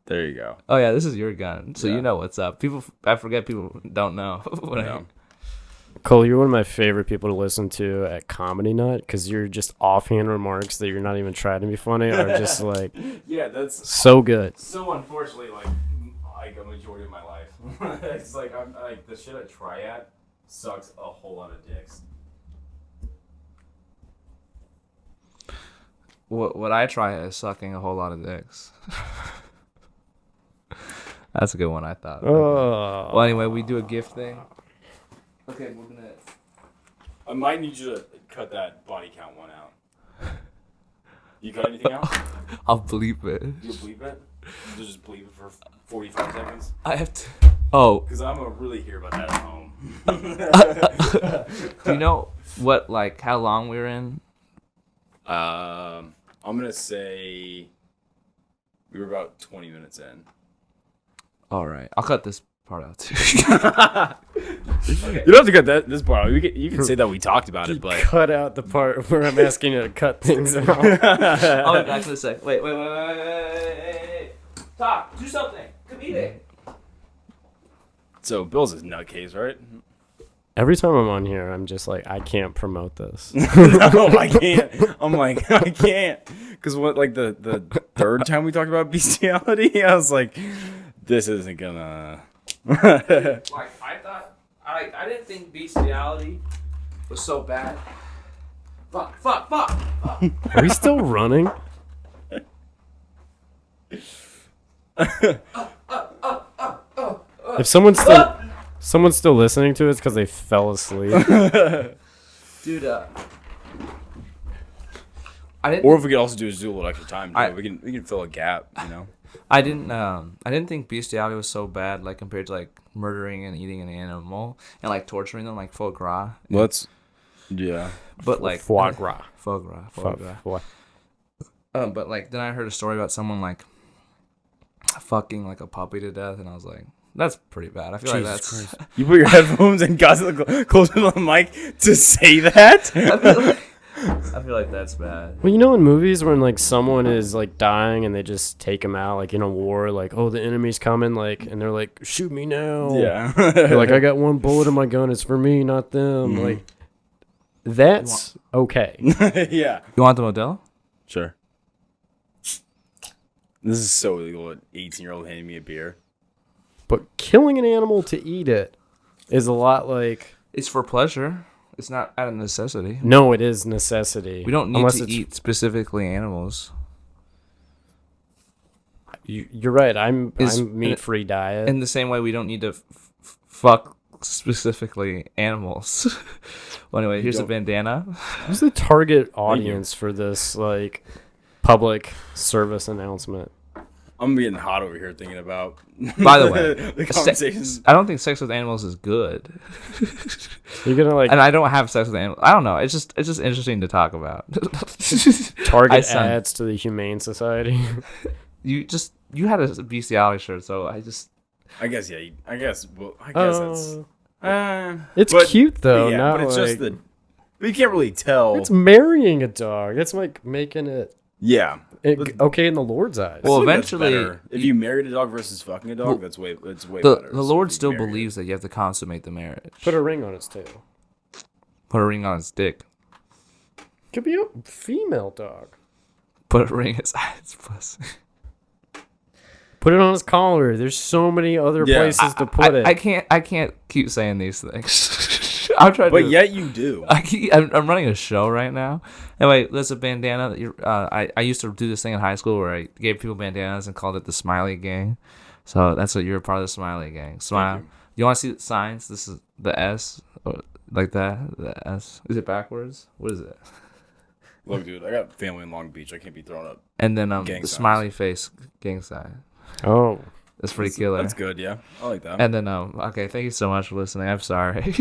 There you go. Oh yeah, this is your gun, so Yeah. you know what's up. I forget people don't know. No. Cole, you're one of my favorite people to listen to at Comedy Nut because your just offhand remarks that you're not even trying to be funny are just like Yeah, that's so good. so unfortunately like a majority of my life. It's like I'm like the shit I try at sucks a whole lot of dicks. What I try is sucking a whole lot of dicks. That's a good one, I thought. Oh. Well, anyway, we do a gift thing. Okay, we're gonna. I might need you to cut that body count one out. You cut anything out? I'll bleep it. You bleep it? You just bleep it for 45 seconds? I have to. Oh, Because I'm going to really hear about that at home. do you know what? Like, how long we were in? I'm going to say we were about 20 minutes in. All right, I'll cut this part out too. You don't have to cut this part out. You can say that we talked about it, but Cut out the part where I'm asking you to cut things out. I'll be back in a sec. Wait. Talk. Do something. Comedic. so Bill's his nutcase, right? Every time I'm on here, I'm just like, I can't promote this. No, I can't. I'm like, I can't. Because what, like the third time we talked about bestiality, I was like, this isn't gonna. Like I thought, I didn't think bestiality was so bad. Fuck. Are we still running? If someone's still listening to it, it's because they fell asleep. Dude, I didn't. Or if we could also do a little extra time, I- we can fill a gap, you know. I didn't think bestiality was so bad, like compared to like murdering and eating an animal and like torturing them, like foie gras. Yeah. But like Foie gras. foie gras. Foie. But like then I heard a story about someone like fucking like a puppy to death, and I was like, that's pretty bad. I feel like that's. You put your headphones and got close to the mic to say that? I feel like that's bad. Well, you know in movies when like someone is like dying and they just take them out like in a war, like, oh, the enemy's coming, like, and they're like, shoot me now. Yeah. They're like, I got one bullet in my gun, it's for me, not them. Like, that's okay. Yeah. You want the Modelo? Sure. This is so illegal. An 18-year-old handing me a beer. But killing an animal to eat it is a lot like. It's for pleasure. It's not out of necessity. No, it is necessity. We don't need Unless to it's- eat specifically animals. You're right. I'm Is- meat-free diet. In the same way, we don't need to fuck specifically animals. Well, anyway, here's a don't- bandana. Who's the target audience for this like public service announcement? I'm getting hot over here thinking about. By the way, the conversations. I don't think sex with animals is good, You're gonna like and I don't have sex with animals. I don't know. It's just interesting to talk about. target I sound- ads to the Humane Society. You had a bestiality shirt, so I guess Yeah. I guess that's. It's but- cute though. Yeah, not but it's like, just the. But you can't really tell. It's marrying a dog. It's like making it, Yeah. okay in the Lord's eyes. Well, I think that's eventually- better. If you married a dog versus fucking a dog, it's way the better. the Lord if you still married it. believes that you have to consummate the marriage. Put a ring on its tail. Put a ring on his dick. Could be a female dog. Put a ring inside his pussy. Put it on his collar. There's so many other Yeah. places to put it. I can't keep saying these things. I'm trying But to. yet you do. I'm running a show right now. Anyway, there's a bandana. I used to do this thing in high school where I gave people bandanas and called it the Smiley Gang. So that's what you're a part of the Smiley Gang. Smile. You want to see the signs? This is the S, or like that. The S. Is it backwards? What is it? Look, dude, I got family in Long Beach. I can't be throwing up. And then Gang the signs. smiley face gang sign. Oh, That's pretty killer. That's good, yeah. I like that. And then okay, thank you so much for listening. I'm sorry.